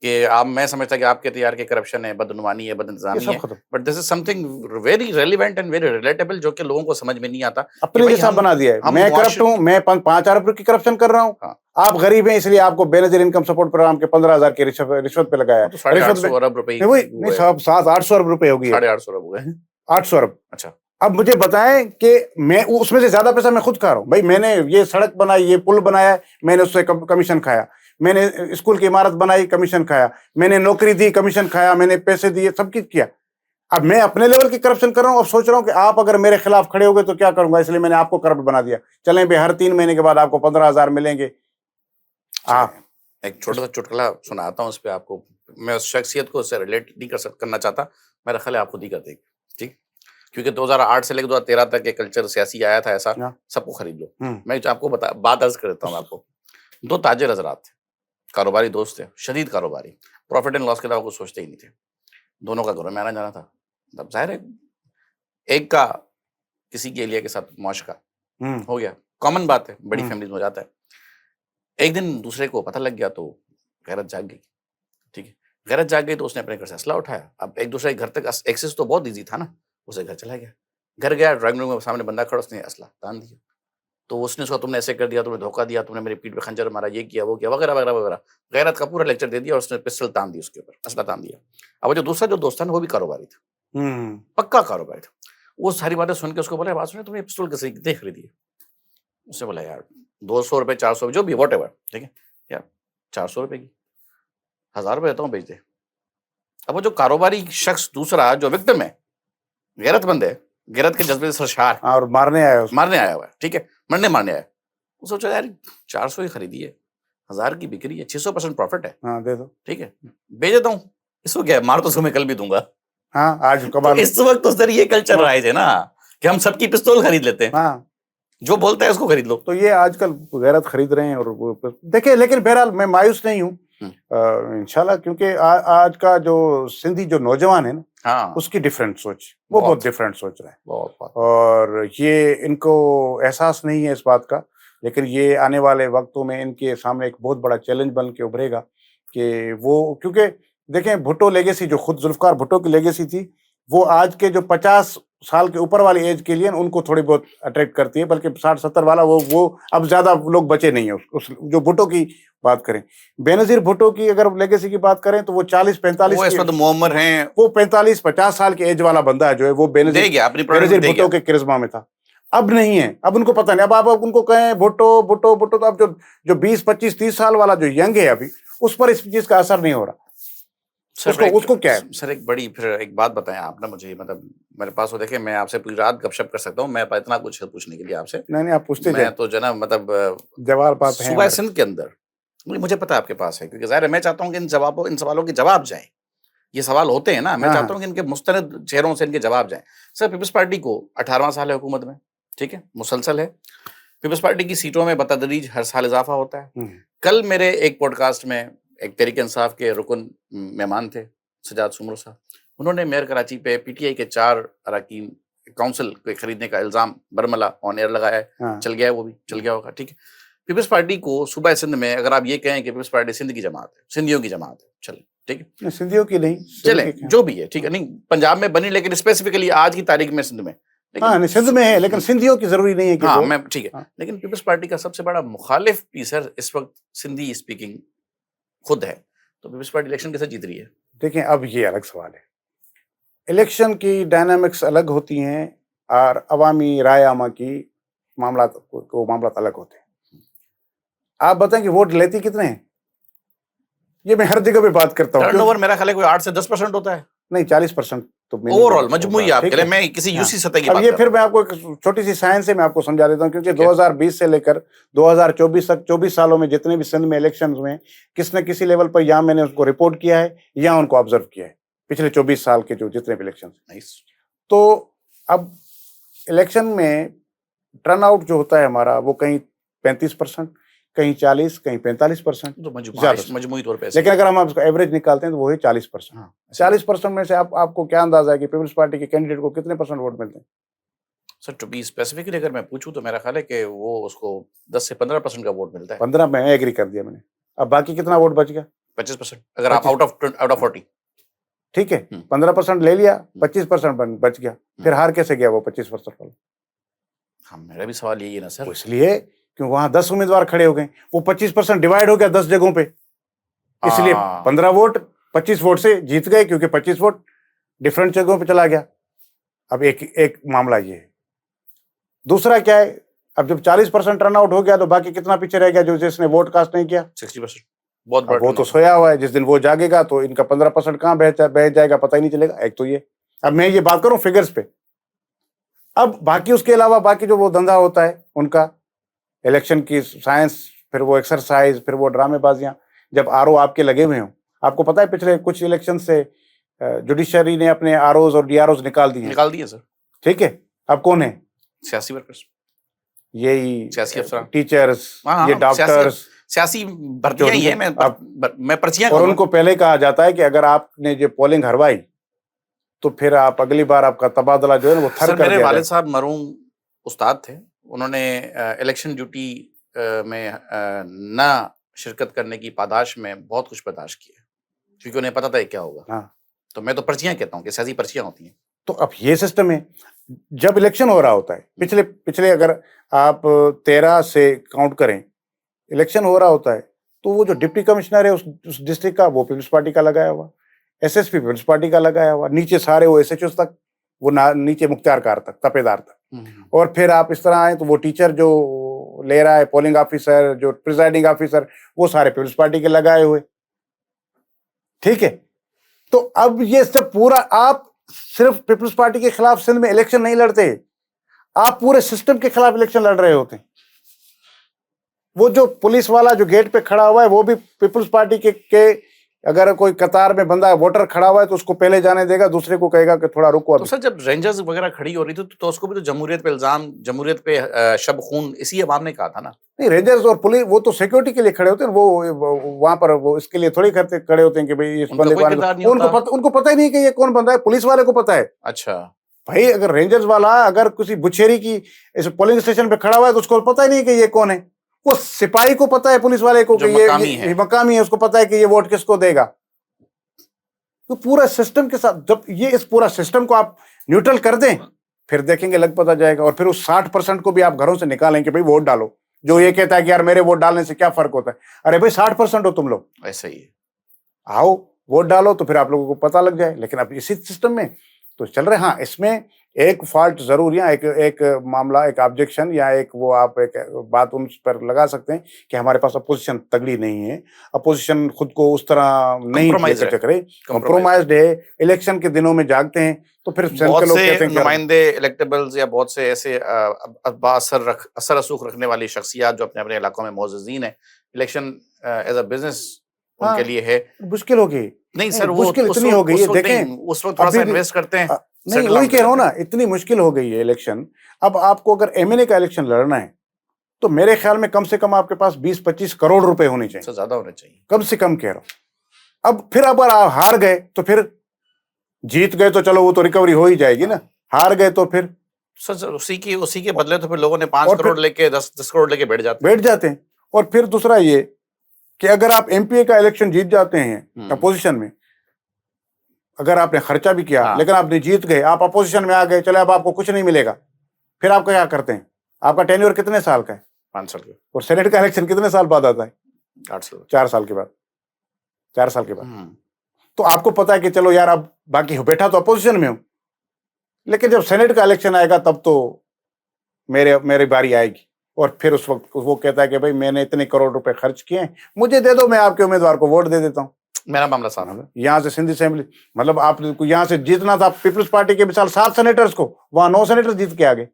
کہ آپ, میں سمجھتا کہ آپ کے تیار کے کرپشن ہے, بدعنوانی ہے, بد انتظامی ہے, but this is some thing very relevant and very relatable جو کہ لوگوں کو سمجھ میں نہیں آتا. اپنے جیسا بنا دیا ہے. میں کرپٹ ہوں, میں 5 ارب کی کرپشن کر رہا ہوں, آپ غریب ہیں اس لیے آپ کو بے نظیر انکم سپورٹ پروگرام کے 15,000 کی رشوت پہ لگایا. 850 ارب روپے 700-800 ارب روپے ہوگی. 850 ارب ہوئے. 800 ارب. اچھا, اب مجھے بتائیں کہ میں اس میں سے زیادہ پیسہ میں خود کھا رہا ہوں. بھائی میں نے یہ سڑک بنائی, یہ پل بنایا, میں نے اس سے کمیشن کھایا. میں نے اسکول کی عمارت بنائی, کمیشن کھایا. میں نے نوکری دی, کمیشن کھایا. میں نے پیسے دیے, سب کچھ کیا. اب میں اپنے لیول کی کرپشن کر رہا ہوں. اب سوچ رہا ہوں کہ آپ اگر میرے خلاف کھڑے ہو گئے تو کیا کروں گا, اس لیے میں نے آپ کو کرپٹ بنا دیا. چلیں بھائی ہر 3 مہینے کے بعد آپ کو 15,000 ملیں گے. آپ ایک چھوٹا سا چٹکلا سناتا ہوں اس پہ آپ کو. میں اس شخصیت کو اس سے ریلیٹ نہیں کرنا چاہتا, میرا خیال ہے آپ خود ہی کر دیں گے, ٹھیک, کیونکہ 2008 سے لے کے 2013 تک ایک کلچر سیاسی آیا تھا ایسا, سب کو خرید لو. میں آپ کو بات عرض کر دیتا ہوں آپ کو. 2 تاجر حضرات تھے, کاروباری دوست تھے, شدید کاروباری, پروفٹ اینڈ لاس کے علاوہ کچھ سوچتے ہی نہیں تھے. دونوں کا گھروں میں آنا جانا تھا. اب ظاہر ہے ایک کا کسی کے ایریا کے ساتھ معاشقہ ہو گیا, کامن بات ہے, بڑی فیملیز میں ہو جاتا ہے. ایک دن دوسرے کو پتہ لگ گیا تو غیرت جاگ گئی, ٹھیک ہے, غیرت جاگ گئی تو اس نے اپنے گھر سے اسلحہ اٹھایا. اب ایک دوسرے کے گھر تک ایکسس تو بہت ایزی تھا نا, اسے گھر چلا گیا. گھر گیا, ڈرائنگ روم میں سامنے بندہ کھڑا, اس نے اسلحہ تان دیا. تو اس نے اس کو تم نے ایسے کر دیا, تم نے دھوکہ دیا, تم نے میری پیٹھ پہ خنجر مارا, یہ کیا وہ کیا وغیرہ وغیرہ وغیرہ. غیرت کا پورا لیکچر دے دیا اور اس نے پسٹل تان دی, اس کے اوپر اسلحہ تان دیا. اب جو دوسرا جو دوست تھا نا وہ بھی کاروباری تھا, پکا کاروباری تھا. وہ ساری باتیں سن کے اس کو بولا, بات سنے, تم نے پسٹل کیسے کتنے خریدی ہے؟ اس نے بولا یار 200 روپے 400 جو بھی واٹ ایور, ٹھیک ہے یار 400 روپے کی 1000 روپے دیتا ہوں, بیچ دے. اب وہ جو کاروباری شخص دوسرا جو وکٹم ہے, غیرت مند ہے, غیرت کے جذبے سے سرشار اور مارنے آیا ہوا ہے, ٹھیک ہے, مارنے آیا ہے. وہ سوچا یار 400 ہی خریدی ہے, 1000 کی بکری ہے, 600% پروفٹ ہے, ہاں دے دو, ٹھیک ہے, بیچ دیتا ہوں. اس کو کیا مار تو اس کو میں کل بھی دوں گا. ہاں آج کباب. اس وقت اس در یہ کلچر رائج ہے نا کہ ہم سب کی پستول خرید لیتے ہیں, ہاں جو بولتا ہے اس کو خرید لو. تو یہ آج کل غیرت خرید رہے ہیں. اور دیکھیں, لیکن بہرحال میں مایوس نہیں ہوں انشاءاللہ, کیونکہ آج کا جو سندھی جو نوجوان ہے نا, اس کی ڈفرینٹ سوچ, وہ بہت ڈفرینٹ سوچ رہا ہے. اور یہ ان کو احساس نہیں ہے اس بات کا, لیکن یہ آنے والے وقتوں میں ان کے سامنے ایک بہت بڑا چیلنج بن کے ابھرے گا کہ وہ, کیونکہ دیکھیں بھٹو لیگیسی جو خود ذوالفقار بھٹو کی لیگیسی تھی, وہ آج کے جو 50 سال کے اوپر والی ایج کے لیے ان کو تھوڑی بہت اٹریکٹ کرتی ہے, بلکہ 60-70 والا وہ اب زیادہ لوگ بچے نہیں ہیں. جو بھٹو کی بات کریں, بے نظیر بھٹو کی اگر لیگیسی کی بات کریں تو وہ 40-45 معمر ہیں, وہ 45-50 سال کے ایج والا بندہ ہے جو ہے, وہ بے نظیر بھٹو کے کرزما میں تھا. اب نہیں ہے, اب ان کو پتہ نہیں. اب آپ ان کو کہیں بھٹو بھٹو بھٹو, تو اب جو 20-25-30 سال والا جو ینگ ہے ابھی, اس پر اس چیز کا اثر نہیں ہو رہا. اس کو کیا ہے سر, ایک بڑی پھر ایک بات بتائیں آپ نے مجھے, مطلب میرے پاس ہو, دیکھیں میں آپ سے پوری رات گپ شپ کر سکتا ہوں, میں اتنا کچھ پوچھنے کے لیے آپ سے نہیں آپ پوچھتے میں تو جو نا مطلب جواب پاتے ہیں. صوبہ سندھ کے اندر مجھے پتا آپ کے پاس ہے, کیونکہ ظاہر ہے میں چاہتا ہوں کہ ان سوالوں کے جواب جائیں. یہ سوال ہوتے ہیں نا, میں چاہتا ہوں کہ ان کے مستند چہروں سے ان کے جواب جائیں. سر پیپلز پارٹی کو 18واں سال ہے حکومت میں, ٹھیک ہے, مسلسل ہے. پیپلز پارٹی کی سیٹوں میں بتدریج ہر سال اضافہ ہوتا ہے. کل میرے ایک پوڈ کاسٹ میں ایک تحریک انصاف کے رکن مہمان تھے سجاد سمرو صاحب, انہوں نے میئر کراچی پہ پی ٹی آئی کے 4 اراکین کونسل کو خریدنے کا الزام برملا آن ایئر لگایا ہے. چل گیا ہے, وہ بھی چل گیا ہوگا, ٹھیک ہے. پیپلز پارٹی کو صوبہ سندھ میں اگر آپ یہ کہیں کہ پیپلز پارٹی سندھ کی جماعت ہے, سندھیوں کی جماعت ہے, چلیں ٹھیک ہے, سندھیوں کی نہیں, چلیں جو بھی ہے ٹھیک ہے, نہیں پنجاب میں بنی, لیکن اسپیسیفکلی آج کی تاریخ میں سندھ میں, سندھ میں ہے, لیکن سندھیوں کی ضروری نہیں ہے کہ ہاں میں ٹھیک ہے. لیکن پیپلز پارٹی کا سب سے بڑا مخالف پیسر اس وقت سندھی اسپیکنگ خود ہے, تو پیپلز پارٹی الیکشن کیسے جیت رہی ہے؟ دیکھیں اب یہ الگ سوال ہے. الیکشن کی ڈائنامکس الگ ہوتی ہیں اور عوامی رائے عامہ کی معاملات الگ ہوتے ہیں. آپ بتائیں کہ ووٹ لیتی کتنے ہیں؟ یہ میں ہر جگہ پہ بات کرتا ہوں. ٹرن اوور میرا خیال ہے کوئی 8 سے 10% ہوتا ہے. نہیں 40% تو اوور آل مجموعی آپ کے لیے، میں کسی یوسی سطح کی اب بات یہ کر پھر رہا میں آپ کو ایک چھوٹی سی سائنس سے میں آپ کو سمجھا دیتا ہوں، کیونکہ ٹھیک ہے۔ 2020 سے لے کر 2024 تک 24 سالوں میں جتنے بھی سندھ میں الیکشنز ہوئے ہیں، کس نہ کسی لیول پر یا میں نے اس کو رپورٹ کیا ہے یا ان کو آبزرو کیا ہے، پچھلے 24 سال کے جو جتنے بھی الیکشن. Nice. تو اب الیکشن میں ٹرن آؤٹ جو ہوتا ہے ہمارا وہ کہیں 35%، کہیں 40%، کہیں 45%، تو زیادہ سے. مجموعی طور پہ ایسے لیکن اگر ہم اس کا ایوریج نکالتے ہیں تو وہی 40%. ہاں 40% میں سے آپ کو کیا اندازہ ہے کہ پیپلز پارٹی کے کینڈیڈیٹ کو کتنے % ووٹ ملتے ہیں؟ سر ٹو بی اسپیسیفکلی اگر میں پوچھوں تو میرا خیال ہے کہ وہ اس کو 10 سے 15% کا ووٹ ملتا ہے. 15 میں ایگری کر دیا میں نے. اب باقی کتنا ووٹ بچ گیا؟ 25%. اگر آپ آؤٹ آف 40. ٹھیک ہے 15% لے لیا، 25% بچ گیا. پھر ہار کیسے گیا وہ 25% والا؟ ہاں میرا بھی سوال یہی ہے نا سر. اس لیے کہ وہاں 10 امیدوار کھڑے ہو گئے، وہ 25% ڈیوائڈ ہو گیا 10 جگہوں پہ، اس لیے 15 ووٹ 25 ووٹ سے جیت گئے، کیونکہ 25 ووٹ ڈفرنٹ جگہوں پہ چلا گیا. اب ایک معاملہ یہ ہے. دوسرا کیا ہے، اب جب 40% ٹرن آؤٹ ہو گیا تو باقی کتنا پیچھے رہ گیا جو جس نے ووٹ کاسٹ نہیں کیا؟ 60%. بہت بڑا. وہ تو سویا ہوا ہے، جس دن وہ جاگے گا تو ان کا 15% کہاں بہ جائے گا پتہ ہی نہیں چلے گا. ایک تو یہ. اب میں یہ بات کروں فگرز پہ. اب باقی اس کے علاوہ باقی جو وہ دھندا ہوتا ہے ان کا، الیکشن کی سائنس، پھر وہ ایکسرسائز، پھر وہ ڈرامے بازیاں، جب آر او آپ کے لگے ہوئے ہوں. آپ کو پتہ ہے پچھلے کچھ الیکشن سے جوڈیشری نے اپنے آر اوز اور ڈی آر اوز نکال دیے سر. ٹھیک ہے. اب کون ہے؟ سیاسی ورکرز، یہی سیاسی افسران، ٹیچرز، یہ ڈاکٹرز، سیاسی بھرتیاں ہی ہیں. میں پرچیاں اور ان کو پہلے کہا جاتا ہے کہ اگر آپ نے جو پولنگ ہروائی تو پھر آپ اگلی بار آپ کا تبادلہ جو ہے نا وہ تھر کر دیا میرے جائے. والد صاحب مرحوم استاد تھے، انہوں نے الیکشن ڈیوٹی میں نہ شرکت کرنے کی پاداش میں بہت کچھ برداشت کیا، کیونکہ انہیں پتا تھا یہ کیا ہوگا. ہاں تو میں تو پرچیاں کہتا ہوں کہ سیاسی پرچیاں ہوتی ہیں. تو اب یہ سسٹم ہے. جب الیکشن ہو رہا ہوتا ہے، پچھلے اگر آپ 13 سے کاؤنٹ کریں، الیکشن ہو رہا ہوتا ہے تو وہ جو ڈپٹی کمشنر ہے اس ڈسٹرکٹ کا وہ پیپلز پارٹی کا لگایا ہوا، S S P Peoples Party کا لگایا ہوا، نیچے سارے وہ ایس ایچ اوز تک، وہ نیچے مختار کار تک، تپیدار تک. اور پھر آپ اس طرح آئیں تو وہ ٹیچر جو لے رہا ہے، پولنگ آفیسر، جو پریزائڈنگ آفیسر، وہ سارے پیپلز پارٹی کے لگائے ہوئے. ٹھیک ہے. تو اب یہ سب پورا، آپ صرف پیپلز پارٹی کے خلاف سندھ میں الیکشن نہیں لڑتے، آپ پورے سسٹم کے خلاف الیکشن لڑ رہے ہوتے ہیں. وہ جو پولیس والا جو گیٹ پہ کھڑا ہوا ہے وہ بھی پیپلز پارٹی کے اگر کوئی قطار میں بندہ ووٹر کھڑا ہوا ہے تو اس کو پہلے جانے دے گا، دوسرے کو کہے گا کہ تھوڑا رکو. تو سر جب رینجرز وغیرہ کھڑی ہو رہی تھی تو اس کو بھی تو جمہوریت پہ الزام، جمہوریت پہ شب خون اسی عوام نے کہا تھا نا. نہیں، رینجرز اور پولیس وہ تو سیکورٹی کے لیے کھڑے ہوتے ہیں، وہ وہاں پر وہ اس کے لیے تھوڑی کھڑے ہوتے ہیں کہ بھئی اس بندے کو، ان کو پتہ ہی نہیں کہ یہ کون بندہ ہے. پولیس والے کو پتہ ہے. اچھا بھائی اگر رینجرز والا اگر کسی بچھیری کی اس پولنگ اسٹیشن پہ کھڑا ہوا ہے تو اس کو پتہ ہی نہیں کہ یہ کون ہے. وہ سپاہی کو پتہ ہے، پولیس والے کو کہ یہ مقامی ہے، اس کو پتہ ہے کہ یہ ووٹ کس کو دے گا. تو پورا سسٹم کے ساتھ جب یہ اس پورا سسٹم کو آپ نیوٹرل کر دیں پھر دیکھیں گے لگ پتہ جائے گا. اور پھر اس 60% کو بھی آپ گھروں سے نکالیں کہ بھئی ووٹ ڈالو. جو یہ کہتا ہے کہ یار میرے ووٹ ڈالنے سے کیا فرق ہوتا ہے، ارے بھائی 60% ہو تم لوگ، ایسا ہی ہے، آؤ ووٹ ڈالو تو پھر آپ لوگوں کو پتہ لگ جائے. لیکن اب اسی سسٹم میں تو چل رہے. ہاں اس میں ایک فالٹ ضرور، یا ایک معاملہ، ایک آبجیکشن، یا ایک وہ آپ ایک بات ان پر لگا سکتے ہیں کہ ہمارے پاس اپوزیشن تگڑی نہیں ہے، اپوزیشن خود کو اس طرح نہیں چکرے، کمپرومائزڈ ہے. الیکشن کے دنوں میں جاگتے ہیں تو پھر بہت سے نمائندے الیکٹیبلز یا بہت سے ایسے اثر رسوخ رکھنے والی شخصیات جو اپنے اپنے علاقوں میں معززین ہیں، الیکشن ایز اے بزنس ان کے لیے ہے مشکل ہوگی. نہیں سر، وہ مشکل اتنی ہو گئی ہے، دیکھیں اس وقت تھوڑا سا انویسٹ کرتے ہیں. نہیں وہی کہہ رہا ہوں نا، اتنی مشکل ہو گئی ہے الیکشن. اب آپ کو اگر ایم این اے کا الیکشن لڑنا ہے تو میرے خیال میں کم سے کم آپ کے پاس 20-25 کروڑ روپے ہونے چاہیے، زیادہ ہونے چاہیے، کم سے کم کہہ رہا ہوں. اب پھر اگر آپ ہار گئے تو پھر جیت گئے تو چلو وہ تو ریکوری ہو ہی جائے گی نا، ہار گئے تو پھر سر اسی کے بدلے تو پھر لوگوں نے 5 کروڑ لے کے 10 کروڑ لے کے بیٹھ جاتے ہیں. اور پھر دوسرا یہ کہ اگر آپ ایم پی اے کا الیکشن جیت جاتے ہیں اپوزیشن میں، اگر آپ نے خرچہ بھی کیا لیکن آپ نے جیت گئے، آپ اپوزیشن میں آ گئے، چلے اب آپ کو کچھ نہیں ملے گا، پھر آپ کیا کرتے ہیں؟ آپ کا ٹینیور کتنے سال کا ہے؟ 5 سال کا. اور سینیٹ کا الیکشن کتنے سال بعد آتا ہے؟ 8 سال، 4 سال کے بعد. 4 سال کے بعد. تو آپ کو پتا ہے کہ چلو یار اب باقی بیٹھا تو اپوزیشن میں ہوں، لیکن جب سینیٹ کا الیکشن آئے گا تب تو میری باری آئے گی. اور پھر اس وقت وہ کہتا ہے کہ بھائی میں نے اتنے کروڑ روپے خرچ کیے ہیں، مجھے دے دو، میں آپ کے امیدوار کو ووٹ دے دیتا ہوں. میرا معاملہ صاف ہے. یہاں سے سندھ اسمبلی مطلب آپ یہاں سے جیتنا تھا پیپلز پارٹی کے مثال 7 سینیٹرز کو, وہاں 9 سینیٹر جیت کے آ گئے.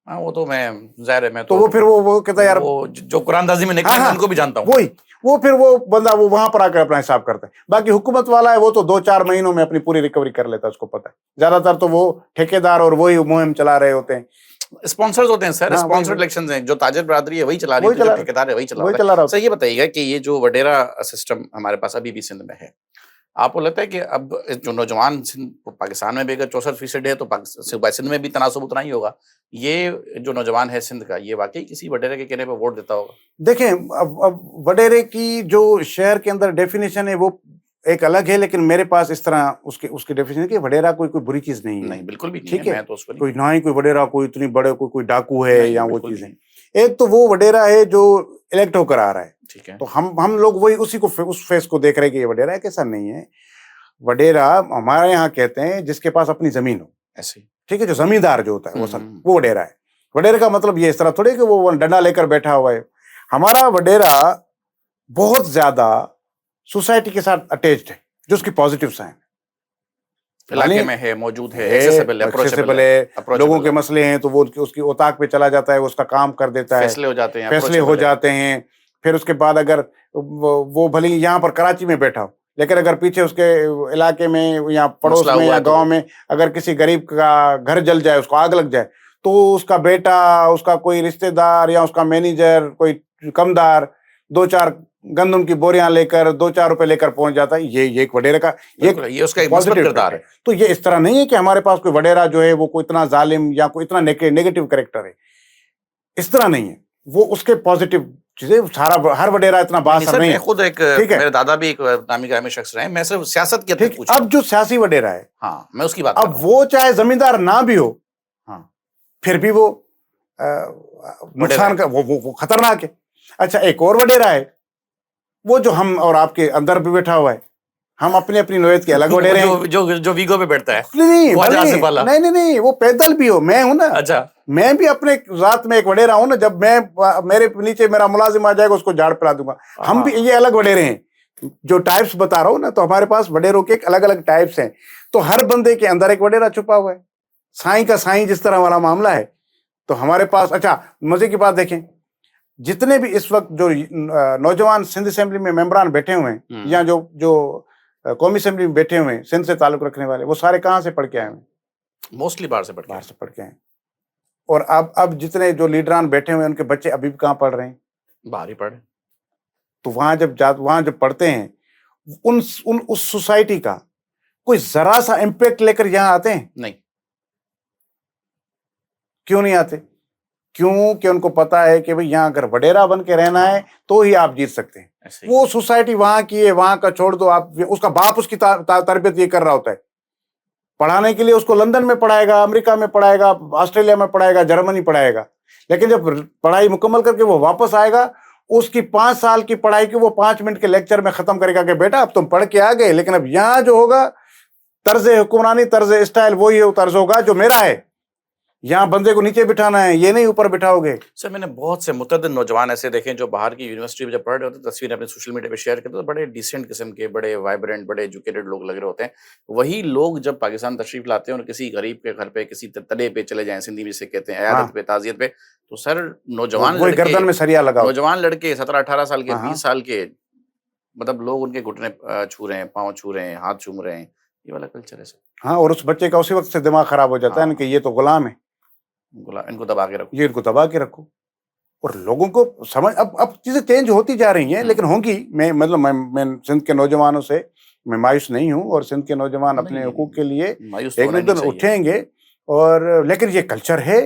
ہاں وہ تو میں ظاہر ہے, میں تو وہ پھر وہ کہتا ہے یار وہ جو قرآن دازی میں نکلے ان کو بھی جانتا ہوں. وہی وہ پھر وہ بندہ وہ وہاں پر آ کر اپنا حساب کرتا ہے. باقی حکومت والا ہے وہ تو 2-4 مہینوں میں اپنی پوری ریکوری کر لیتا ہے, اس کو پتا ہے. زیادہ تر تو وہ ٹھیکیدار اور وہی مہم چلا رہے ہوتے ہیں, اسپانسرز ہوتے ہیں سر, اسپانسرڈ الیکشنز ہیں. جو تاجر برادری ہے وہی چلا رہی ہے, جو ٹھیکیدار ہے وہی چلا رہا ہے. سر یہ بتائیے گا کہ یہ جو وڈیرا سسٹم ہمارے پاس ابھی بھی سندھ میں ہے, آپ کو لگتا ہے کہ اب جو نوجوان پاکستان میں بھی اگر 64% ہے تو صوبہ سندھ میں بھی تناسب اتنا ہی ہوگا؟ یہ جو نوجوان ہے سندھ کا, یہ واقعی کسی وڈیرے کے کہنے پہ ووٹ دیتا ہوگا؟ دیکھیں اب وڈیرے کی جو شہر کے اندر ڈیفینیشن ہے وہ ایک الگ ہے, لیکن میرے پاس اس طرح اس کی ڈیفینیشن ہے کہ وڈیرا کوئی بری چیز نہیں ہے. نہیں بالکل بھی نہیں, ٹھیک ہے, میں تو اس کو کوئی نہ ہی کوئی وڈیرا کوئی اتنی بڑے کوئی ڈاکو ہے یا وہ چیزیں. ایک تو وہ وڈیرا ہے جو الیکٹ ہو کر آ رہا ہے, ٹھیک ہے, تو ہم لوگ وہی اسی کو اس فیس کو دیکھ رہے ہیں کہ یہ وڈیرا ہے. کیسا نہیں ہے وڈیرا, ہمارے یہاں کہتے ہیں جس کے پاس اپنی زمین ہو, ایسے ٹھیک ہے, جو زمیندار جو ہوتا ہے وہ سب وہ وڈیرا ہے. وڈیرے کا مطلب یہ اس طرح تھوڑے کہ وہ ڈنڈا لے کر بیٹھا ہوا ہے. ہمارا وڈیرا بہت زیادہ سوسائٹی کے ساتھ اٹیچڈ ہے, جو اس کی پازیٹیو سائن علاقے میں ہے, موجود ہے, ایکسیسیبل ہے, لوگوں کے مسئلے ہیں تو وہ اس کی اوتاق پہ چلا جاتا ہے, وہ اس کا کام کر دیتا ہے, فیصلے ہو جاتے ہیں. پھر اس کے بعد اگر وہ بھلی یہاں پر کراچی میں بیٹھا ہو, لیکن اگر پیچھے اس کے علاقے میں یا پڑوس میں یا گاؤں میں اگر کسی غریب کا گھر جل جائے, اس کو آگ لگ جائے, تو اس کا بیٹا, اس کا کوئی رشتہ دار یا اس کا مینیجر, کوئی کمدار 2-4 گندم کی بوریاں لے کر 2-4 روپے لے کر پہنچ جاتا ہے. یہ ایک وڈیرے کا یہ اس کا ایک مثبت کردار ہے. تو یہ اس طرح نہیں ہے کہ ہمارے پاس کوئی وڈیرا جو ہے وہ کوئی اتنا ظالم یا کوئی اتنا نیگیٹو کریکٹر ہے, اس طرح نہیں ہے. وہ اس کے پازیٹیو چیزیں, سارا ہر وڈیرا اتنا بااثر نہیں ہے. خود ایک میرے دادا بھی ایک نامی گرامی شخص رہے ہیں, میں صرف سیاست کی ٹھیک. اب جو سیاسی وڈیرا ہے, ہاں میں اس کی بات, اب وہ چاہے زمیندار نہ بھی ہو, ہاں پھر بھی وہ نقصان کا وہ خطرناک ہے. اچھا ایک اور وڈیرا ہے, وہ جو ہم اور آپ کے اندر بھی بیٹھا ہوا ہے. ہم اپنی نوعیت کے الگ وڈیرے ہیں, جو ویگو پہ بیٹھتا ہے. نہیں, وہ پیدل بھی ہو, میں ہوں نا. اچھا میں بھی اپنے ذات میں ایک وڈیرا ہوں نا. جب میں میرے نیچے میرا ملازم آ جائے گا, اس کو جھاڑ پلا دوں گا. ہم بھی یہ الگ وڈیرے ہیں. جو ٹائپس بتا رہا ہوں نا, تو ہمارے پاس وڈیروں کے الگ الگ ٹائپس ہیں. تو ہر بندے کے اندر ایک وڈیرا چھپا ہوا ہے. سائیں کا سائیں جس طرح والا معاملہ ہے, تو ہمارے پاس. اچھا مزے کی بات دیکھیں, جتنے بھی اس وقت جو نوجوان سندھ اسمبلی میں ممبران بیٹھے ہوئے ہیں, یا جو قومی اسمبلی میں بیٹھے ہوئے ہیں سندھ سے تعلق رکھنے والے, وہ سارے کہاں سے پڑھ کے آئے ہیں؟ موسٹلی باہر سے پڑھ کے ہیں. اور اب جتنے جو لیڈران بیٹھے ہوئے ہیں, ان کے بچے ابھی بھی کہاں پڑھ رہے ہیں؟ باہر ہی پڑھے. تو وہاں جب پڑھتے ہیں, اس سوسائٹی کا کوئی ذرا سا امپیکٹ لے کر یہاں آتے ہیں؟ نہیں. کیوں نہیں آتے؟ کیونکہ ان کو پتا ہے کہ بھئی یہاں اگر وڈیرا بن کے رہنا ہے تو ہی آپ جیت سکتے ہیں. وہ سوسائٹی وہاں کی ہے, وہاں کا چھوڑ دو آپ. اس کا باپ اس کی تربیت یہ کر رہا ہوتا ہے, پڑھانے کے لیے اس کو لندن میں پڑھائے گا, امریکہ میں پڑھائے گا, آسٹریلیا میں پڑھائے گا, جرمنی پڑھائے گا. لیکن جب پڑھائی مکمل کر کے وہ واپس آئے گا, اس کی 5 سال کی پڑھائی کی وہ 5 منٹ کے لیکچر میں ختم کرے گا کہ بیٹا اب تم پڑھ کے آ گئے, لیکن اب یہاں جو ہوگا طرز حکمرانی, طرز اسٹائل وہی طرز ہوگا جو میرا ہے. یہاں بندے کو نیچے بٹھانا ہے, یہ نہیں اوپر بٹھاؤ گے. سر میں نے بہت سے متعدد نوجوان ایسے دیکھیں جو باہر کی یونیورسٹی میں جب پڑھ رہے ہوتے ہیں, تصویریں اپنے سوشل میڈیا پہ شیئر کرتے ہیں, تو بڑے ڈیسنٹ قسم کے, بڑے وائبرنٹ, بڑے ایجوکیٹڈ لوگ لگ رہے ہوتے ہیں. وہی لوگ جب پاکستان تشریف لاتے ہیں اور کسی غریب کے گھر پہ, کسی تلے پہ چلے جائیں, سندھی میں سے کہتے ہیں عیادت پہ, تعزیت پہ, تو سر نوجوان گردن میں سریا لگا, نوجوان لڑکے 17-18 سال کے, 20 سال کے, مطلب لوگ ان کے گھٹنے چھو رہے ہیں, پاؤں چھو رہے ہیں, ہاتھ چوم رہے ہیں. یہ والا کلچر ہے سر. ہاں, اور اس بچے کا اسی وقت سے دماغ خراب ہو جاتا ہے کہ یہ تو غلام ہے, ان کو دبا کے رکھو, یہ ان کو دبا کے رکھو. اور لوگوں کو سمجھ, اب چیزیں چینج ہوتی جا رہی ہیں, لیکن ہوں گی. میں سندھ کے نوجوانوں سے میں مایوس نہیں ہوں, اور سندھ کے نوجوان اپنے حقوق کے لیے ایک دن اٹھیں گے. اور لیکن یہ کلچر ہے,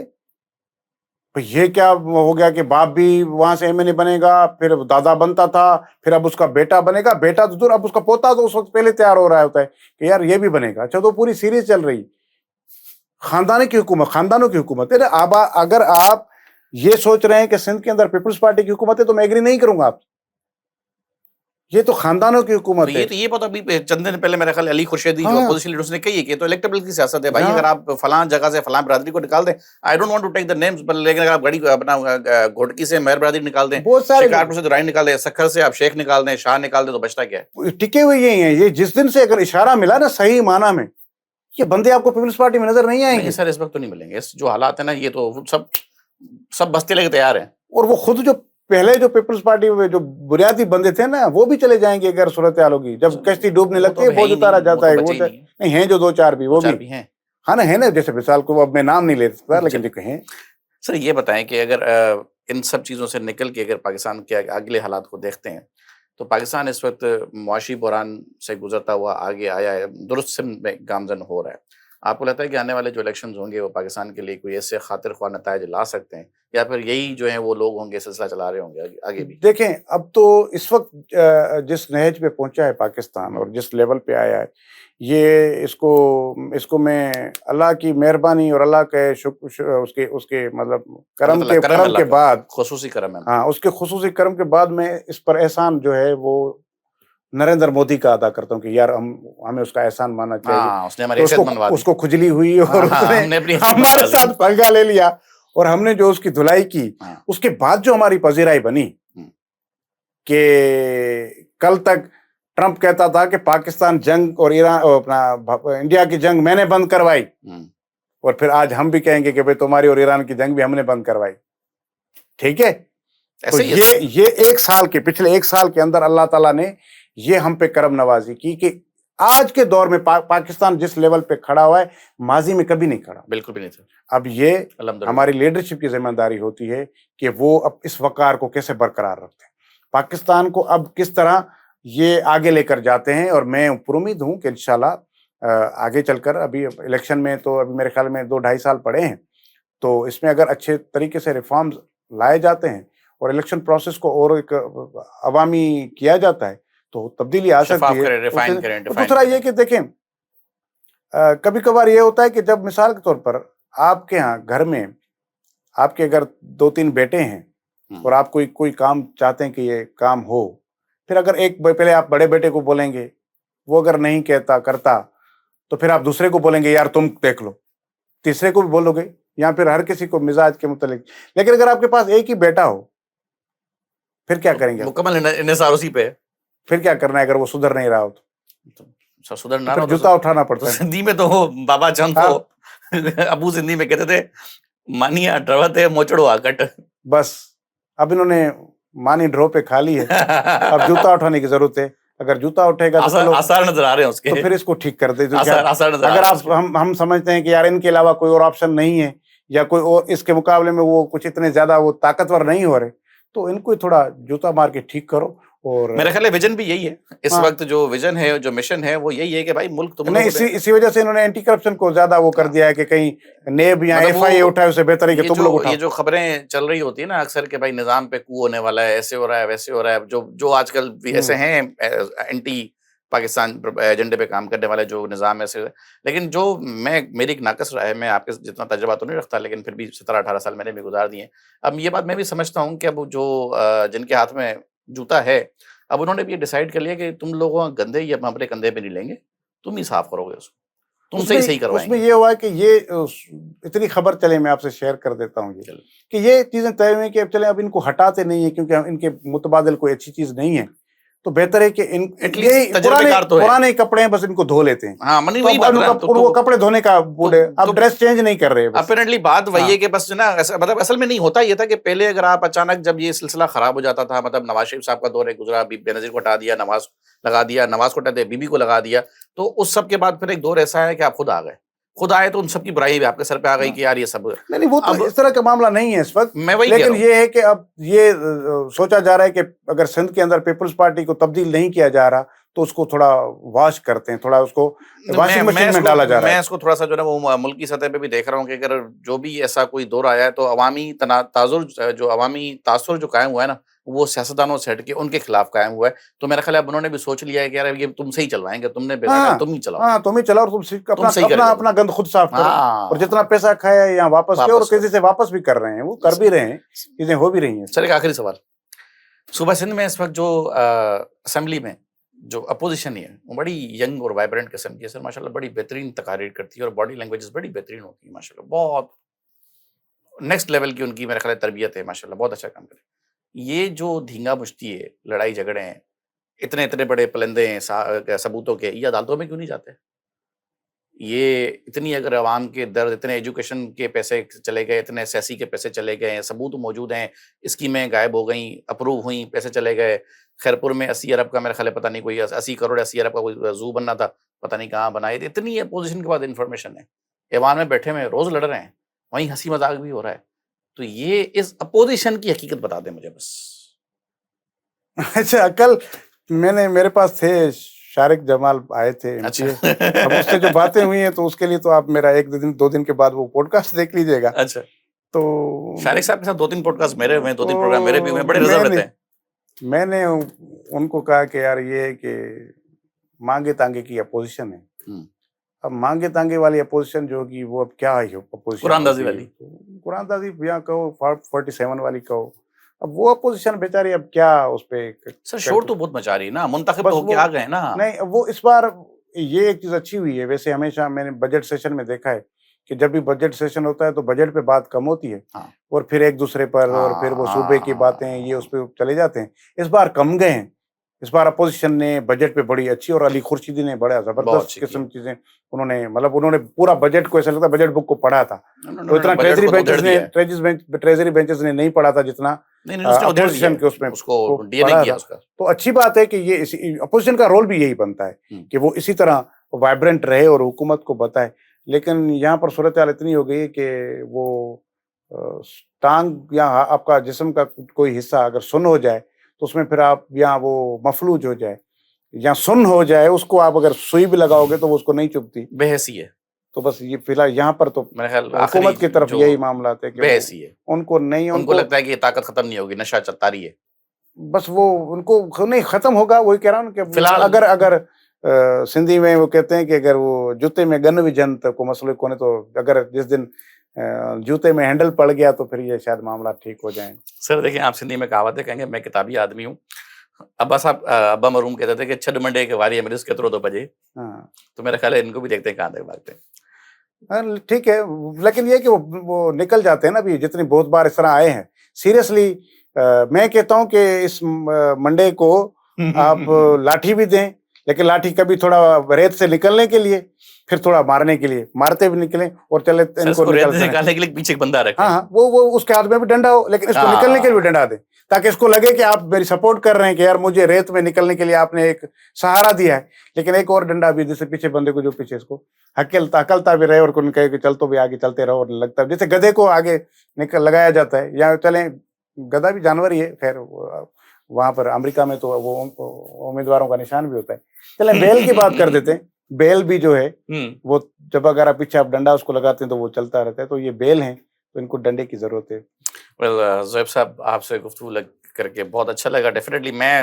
یہ کیا ہو گیا کہ باپ بھی وہاں سے ایم این اے بنے گا, پھر دادا بنتا تھا, پھر اب اس کا بیٹا بنے گا, بیٹا تو دور, اب اس کا پوتا تو اس وقت پہلے تیار ہو رہا ہوتا ہے کہ یار یہ بھی بنے گا. اچھا تو پوری سیریز چل رہی, خاندانی کی حکومت, خاندانوں کی حکومت ہے. اگر آپ یہ سوچ رہے ہیں کہ سندھ کے اندر پیپلز پارٹی کی حکومت ہے, تو میں ایگری نہیں کروں گا آپ. یہ تو خاندانوں کی حکومت ہے. یہ بات ابھی چند دن پہلے میرا خیال علی خورشیدی جو اپوزیشن لیڈر نے کہی ہے کہ تو الیکٹیبل کی سیاست ہے بھائی. اگر آپ فلاں جگہ سے فلاں برادری کو نکال دیں, I don't want to take the names, لیکن اگر آپ گڑی کو اپنا گھوٹکی سے مہر برادری نکال دیں, شکارپور سے درائن نکال دیں, سکھر سے آپ شیخ نکال دیں, شاہ نکال دیں, تو بچتا کیا ہے؟ ٹکے ہوئے یہی ہیں. یہ جس دن سے اگر اشارہ ملا نا صحیح معنی میں, یہ بندے آپ کو پیپلز پارٹی میں نظر نہیں آئیں گے سر. اس وقت تو نہیں ملیں گے. جو حالات ہیں نا, یہ تو سب بستے لے کے تیار ہیں. اور وہ خود جو پہلے جو پیپلز پارٹی میں جو بنیادی بندے تھے نا, وہ بھی چلے جائیں گے اگر صورتحال ہوگی. جب کشتی ڈوبنے لگتی ہے بوجھ اتارا جاتا ہے. وہ نہیں ہیں جو 2-4 بھی, وہ بھی ہیں. ہاں نا, ہے نا, جیسے مثال کو اب میں نام نہیں لے سکتا, لیکن جو کہیں. سر یہ بتائیں کہ اگر ان سب چیزوں سے نکل کے اگر پاکستان کے اگلے حالات کو دیکھتے ہیں, تو پاکستان اس وقت معاشی بحران سے گزرتا ہوا آگے آیا ہے, درست سمت میں گامزن ہو رہا ہے. آپ کو لگتا ہے کہ آنے والے جو الیکشنز ہوں گے وہ پاکستان کے لیے کوئی ایسے خاطر خواہ نتائج لا سکتے ہیں, یا پھر یہی جو ہیں وہ لوگ ہوں گے سلسلہ چلا رہے ہوں گے آگے بھی؟ دیکھیں, اب تو اس وقت جس نہج پہ پہنچا ہے پاکستان اور جس لیول پہ آیا ہے, یہ اس کو میں اللہ کی مہربانی اور اللہ کے اس کے مطلب کرم کے بعد, خصوصی کرم ہے. ہاں, اس کے خصوصی کرم کے بعد میں اس پر احسان جو ہے وہ نریندر مودی کا ادا کرتا ہوں کہ یار ہمیں اس کا احسان ماننا چاہیے. اس کو کھجلی ہوئی اور اس نے ہمارے ساتھ پنگا لے لیا, اور ہم نے جو اس کی دھلائی کی, اس کے بعد جو ہماری پذیرائی بنی کہ کل تک ٹرمپ کہتا تھا کہ پاکستان جنگ اور ایران اپنا انڈیا کی جنگ میں نے بند کروائی, اور پھر آج ہم بھی کہیں گے کہ بھئی تمہاری اور ایران کی جنگ بھی ہم نے بند کروائی. ٹھیک ہے, تو یہ پچھلے 1 سال کے اندر اللہ تعالیٰ نے یہ ہم پہ کرم نوازی کی کہ آج کے دور میں پاکستان جس لیول پہ کھڑا ہوا ہے, ماضی میں کبھی نہیں کھڑا, بالکل بھی نہیں تھا. اب یہ ہماری لیڈرشپ کی ذمہ داری ہوتی ہے کہ وہ اب اس وقار کو کیسے برقرار رکھتے ہیں, پاکستان کو اب کس طرح یہ آگے لے کر جاتے ہیں. اور میں پر امید ہوں کہ انشاءاللہ آگے چل کر, ابھی الیکشن میں تو ابھی میرے خیال میں 2-2.5 سال پڑے ہیں, تو اس میں اگر اچھے طریقے سے ریفارمز لائے جاتے ہیں اور الیکشن پروسیس کو اور ایک عوامی کیا جاتا ہے, تو تبدیلی آ سکتی ہے. دوسرا یہ کہ دیکھیں, کبھی کبھار یہ ہوتا ہے کہ جب مثال کے طور پر آپ کے ہاں گھر میں آپ کے اگر 2-3 بیٹے ہیں اور آپ کوئی کام چاہتے ہیں کہ یہ کام ہو, پھر اگر پہلے آپ بڑے بیٹے کو بولیں گے, وہ اگر نہیں کرتا, تو پھر آپ دوسرے کو بولیں گے یار تم دیکھ لو, تیسرے کو بھی بولو گے, یا پھر ہر کسی کو مزاج کے متعلق. لیکن اگر آپ کے پاس ایک ہی بیٹا ہو, پھر کیا کریں گے؟ مکمل انحصار اسی پہ. پھر کیا کرنا ہے اگر وہ سدھر نہیں رہا ہو تو سدھرنا رہا جوتا اٹھانا پڑتا ہے. زندگی میں تو بابا جان کو ابو زندگی میں کہتے تھے مانیا ڈروتے موچڑو آکٹ. بس اب انہوں نے مانی ڈرو پہ کھا لی ہے, اب جوتا اٹھانے کی ضرورت ہے. اگر جوتا اٹھے گا آثار نظر آ رہے ہیں اس کے, تو پھر اس کو ٹھیک کر دے. اگر ہم سمجھتے ہیں کہ یار ان کے علاوہ کوئی اور آپشن نہیں ہے, یا کوئی اور اس کے مقابلے میں وہ کچھ اتنے زیادہ وہ طاقتور نہیں ہو رہے, تو ان کو تھوڑا جوتا مار کے ٹھیک کرو. اور میرا خیال ہے ویژن بھی یہی ہے اس وقت, جو ویژن ہے, جو مشن ہے, وہ یہی ہے کہ بھائی ملک تم نہیں, اسی وجہ سے انہوں نے اینٹی کرپشن کو زیادہ وہ کر دیا ہے کہ کہیں نیب یا ایف آئی اے اٹھائے, اسے بہتر ہے کہ تم لوگ اٹھاؤ. یہ جو خبریں چل رہی ہوتی ہیں نا اکثر کہ بھائی نظام پہ کو ہونے والا ہے, ایسے ہو رہا ہے, ویسے ہو رہا ہے, جو آج کل ایسے ہیں اینٹی پاکستان ایجنڈے پہ کام کرنے والے جو نظام ایسے. لیکن جو میری ایک ناقص رائے ہے, میں آپ کے جتنا تجربہ تو نہیں رکھتا, لیکن پھر بھی 17-18 سال میں نے بھی گزار دیے ہیں. اب یہ بات میں بھی سمجھتا ہوں کہ اب جو جن کے ہاتھ میں جوتا ہے, اب انہوں نے بھی یہ ڈیسائیڈ کر لیا کہ تم لوگوں گندے یہ اپنے کندھے پہ نہیں لیں گے, تم ہی صاف کرو گے اس کو, تم صحیح کروائیں گے. اس میں یہ ہوا ہے کہ یہ اتنی خبر چلے, میں آپ سے شیئر کر دیتا ہوں یہ کہ یہ چیزیں طے ہوئی کہ اب چلیں اب ان کو ہٹاتے نہیں ہیں, کیونکہ ان کے متبادل کوئی اچھی چیز نہیں ہے, تو بہتر ہے کہ پرانے کپڑے ہیں بس ان کو دھو لیتے ہیں. وہ کپڑے دھونے کا بوڈ ہے, اب ڈریس چینج نہیں کر رہے. اپیرنٹلی بات وہی ہے کہ بس نا, مطلب اصل میں نہیں ہوتا یہ تھا کہ پہلے اگر آپ اچانک جب یہ سلسلہ خراب ہو جاتا تھا, مطلب نواز شریف صاحب کا دور گزرا, بے نظیر کو ہٹا دیا, نواز لگا دیا, نواز کو ہٹا دیا, بی بی کو لگا دیا, تو اس سب کے بعد پھر ایک دور ایسا ہے کہ آپ خود آ گئے, خود آئے تو ان سب کی برائی بھی آپ کے سر پہ آ گئی کہ یار یہ سب. نہیں, وہ تو اس طرح کا معاملہ نہیں ہے اس وقت, لیکن یہ ہے کہ اب یہ سوچا جا رہا ہے کہ اگر سندھ کے اندر پیپلز پارٹی کو تبدیل نہیں کیا جا رہا تو اس کو تھوڑا واش کرتے ہیں, تھوڑا اس کو واشنگ مشین میں ڈالا جا رہا ہے. میں اس کو تھوڑا سا جو ہے نا وہ ملکی سطح پہ بھی دیکھ رہا ہوں کہ اگر جو بھی ایسا کوئی دور آیا ہے تو عوامی تاثر جو قائم ہوا ہے نا, وہ سیاستدانوں سے ہٹ کے ان کے خلاف قائم ہوا ہے. تو میرا خیال ہے اب انہوں نے بھی سوچ لیا ہے کہ یار یہ تم سے ہی چلوائیں گے, تم نے تم ہی چلاؤ. ہاں, تم ہی چلاؤ, اور اپنا گند خود صاف کرو, اور جتنا پیسہ کھایا ہے یہاں واپس کرو, اور کسی سے واپس بھی کر رہے ہیں, وہ کر بھی رہے ہیں, چیزیں ہو بھی رہی ہیں. سر ایک آخری سوال, صوبہ سندھ میں اس وقت جو اسمبلی میں جو اپوزیشن ہے وہ بڑی ینگ اور وائبرنٹ قسم کی ہے سر، ماشاء اللہ بڑی بہترین تقاریر کرتی ہے اور باڈی لینگویجز بڑی بہترین ہوتی ہے ماشاء اللہ، بہت نیکسٹ لیول کی ان کی میرے خیال ہے تربیت ہے ماشاء اللہ، بہت اچھا کام کرے. یہ جو دھینگا مشتی ہے، لڑائی جھگڑے ہیں، اتنے اتنے بڑے پلندے ہیں ثبوتوں کے، یہ عدالتوں میں کیوں نہیں جاتے؟ یہ اتنی اگر عوام کے درد، اتنے ایجوکیشن کے پیسے چلے گئے، اتنے سیاسی کے پیسے چلے گئے ہیں، ثبوت موجود ہیں، اسکیمیں غائب ہو گئیں، اپروو ہوئیں، پیسے چلے گئے. خیرپور میں 80 ارب کا میرا خیال ہے پتہ نہیں کوئی 80 کروڑ 80 ارب کا کوئی زو بننا تھا، پتہ نہیں کہاں بنائے. اتنی اپوزیشن کے بعد انفارمیشن ہے، ایوان میں بیٹھے ہوئے روز لڑ رہے ہیں، وہیں ہنسی مذاق بھی ہو رہا ہے. تو یہ اس اپوزیشن کی حقیقت بتا دیں مجھے بس. اچھا کل میرے پاس تھے شارق جمال آئے تھے اچھا اب اس سے جو باتیں ہوئی ہیں تو اس کے لیے تو آپ میرا ایک دو دن کے بعد وہ پوڈ کاسٹ دیکھ لیجیے گا. اچھا، تو شارق صاحب کے ساتھ 2-3 پوڈ کاسٹ میرے ہوئے ہیں، 2-3 پروگرام میرے بھی ہوئے ہیں، بڑے ریزرو رہتے ہیں. میں نے ان کو کہا کہ یار یہ کہ مانگے تانگے کی اپوزیشن ہے. اب مانگے تانگے والی اپوزیشن جو ہوگی وہ اب کیا ہے اپوزیشن؟ قرآن دازی والی، قرآن دازی یا کہو 47 والی کہو. اب وہ اپوزیشن بیچاری اب کیا اس پہ سر شور تو بہت مچا رہی ہے نا، منتخب ہو کے آ گئے نا. نہیں وہ اس بار یہ ایک چیز اچھی ہوئی ہے. ویسے ہمیشہ میں نے بجٹ سیشن میں دیکھا ہے کہ جب بھی بجٹ سیشن ہوتا ہے تو بجٹ پہ بات کم ہوتی ہے اور پھر ایک دوسرے پر اور پھر وہ صوبے کی باتیں یہ اس پہ چلے جاتے ہیں. اس بار کم گئے ہیں. اس بار اپوزیشن نے بجٹ پہ بڑی اچھی، اور علی خورشیدی نے بڑا زبردست قسم چیزیں انہوں نے پورا بجٹ کو ایسا لگتا ہے بجٹ بک کو پڑھا تھا. تو اتنا ٹریجری بینچز نے نہیں پڑھا تھا جتنا اپوزیشن کے اس میں پڑھا تھا. تو اچھی بات ہے کہ یہ اپوزیشن کا رول بھی یہی بنتا ہے کہ وہ اسی طرح وائبرنٹ رہے اور حکومت کو بتائے. لیکن یہاں پر صورتحال اتنی ہو گئی کہ وہ ٹانگ یا آپ کا جسم کا کوئی حصہ اگر سن ہو جائے تو اس میں پھر آپ یا وہ مفلوج ہو جائے یا سن ہو جائے، اس کو آپ اگر سوئی بھی لگاؤ گے تو وہ اس کو نہیں چبھتی، بے حسی ہے. تو بس یہ فی الحال یہاں پر تو حکومت کی طرف یہی معاملات ہے کہ بے حسی ہے. ان کو نہیں، ان کو لگتا ہے کہ یہ طاقت ختم نہیں ہوگی، نشہ چلتا رہی ہے. بس وہ ان کو نہیں ختم ہوگا. وہی کہہ رہا ہوں کہ فی الحال اگر سندھی میں وہ کہتے ہیں کہ اگر وہ جوتے میں گن وجھن تو کو مسئلے کو نہیں، تو اگر جس دن جوتے میں ہینڈل پڑ گیا تو پھر یہ شاید معاملات ٹھیک ہو جائیں. سر دیکھیں آپ سندھی میں کہاوت ہے، کہیں گے میں کتابی آدمی ہوں. ابا صاحب ابا مرحوم کہتے تھے کہ چھڈ منڈے کے واری امرس کے ترو 2 بجے. تو میرا خیال ہے ان کو بھی دیکھتے ہیں کہاں تک بھاگتے ہیں. ٹھیک ہے، لیکن یہ کہ وہ نکل جاتے ہیں نا. ابھی جتنی بہت بار اس طرح آئے ہیں. سیریسلی میں کہتا ہوں کہ اس منڈے کو آپ لاٹھی بھی دیں، لیکن لاٹھی کبھی تھوڑا ریت سے نکلنے کے لیے، پھر تھوڑا مارنے کے لیے، مارتے بھی نکلیں اور چلے ان کو نکالنے کے لیے پیچھے ایک بندہ رکھیں. ہاں وہ اس کے ہاتھ میں بھی ڈنڈا ہو، لیکن اس کو نکلنے کے لیے بھی ڈنڈا دیں، تاکہ اس کو لگے کہ آپ میری سپورٹ کر رہے ہیں کہ یار مجھے ریت میں نکلنے کے لیے آپ نے ایک سہارا دیا ہے. لیکن ایک اور ڈنڈا بھی جیسے پیچھے بندے کو جو پیچھے اس کو ہکلتا بھی رہے اور ان کہے کہ چل تو بھی آگے چلتے رہو. اور لگتا ہے جیسے گدھے کو آگے لگایا جاتا ہے، یا چلیں گدھا بھی جانور ہی ہے. خیر وہاں پر امریکہ میں تو وہ امیدواروں کا نشان بھی ہوتا ہے. چلیں بیل کی بات کر دیتے ہیں. بیل بھی جو ہے وہ جب اگر آپ پیچھے آپ ڈنڈا اس کو لگاتے ہیں تو وہ چلتا رہتا ہے. تو یہ بیل ہیں تو ان کو ڈنڈے کی ضرورت ہے. زہیب صاحب آپ سے گفتگو کر کے بہت اچھا لگا. ڈیفینیٹلی میں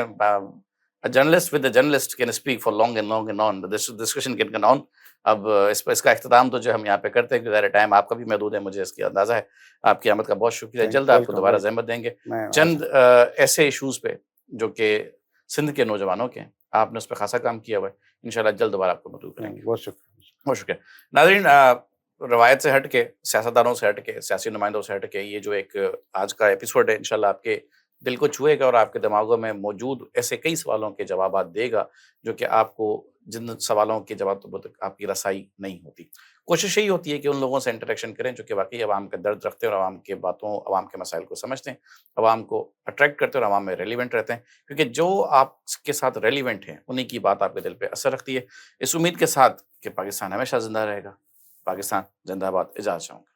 journalist with a journalist can speak for long and on this discussion can go on. اب اس کا اختتام تو جو ہم یہاں پہ کرتے ہیں، ظاہر ٹائم آپ کا بھی محدود ہے، مجھے اس کی اندازہ ہے. آپ کی آمد کا بہت شکریہ. جلد آپ کو دوبارہ زحمت دیں گے. چند ایسے ایشوز پہ جو کہ سندھ کے نوجوانوں کے، آپ نے اس پہ خاصا کام کیا ہوا ہے، انشاءاللہ جلد دوبارہ آپ کو مدعو کریں گے. بہت شکریہ. بہت شکریہ. ناظرین، روایت سے ہٹ کے، سیاستدانوں سے ہٹ کے، سیاسی نمائندوں سے ہٹ کے، یہ جو ایک آج کا ایپیسوڈ ہے انشاءاللہ آپ کے دل کو چھوئے گا اور آپ کے دماغوں میں موجود ایسے کئی سوالوں کے جوابات دے گا جو کہ آپ کو جن سوالوں کے جواب تک آپ کی رسائی نہیں ہوتی. کوشش یہی ہوتی ہے کہ ان لوگوں سے انٹریکشن کریں جو کہ واقعی عوام کا درد رکھتے ہیں اور عوام کے باتوں، عوام کے مسائل کو سمجھتے ہیں، عوام کو اٹریکٹ کرتے ہیں اور عوام میں ریلیونٹ رہتے ہیں. کیونکہ جو آپ کے ساتھ ریلیونٹ ہیں انہی کی بات آپ کے دل پہ اثر رکھتی ہے. اس امید کے ساتھ کہ پاکستان ہمیشہ زندہ رہے گا. پاکستان زندہ باد. اجازت چاہوں گا.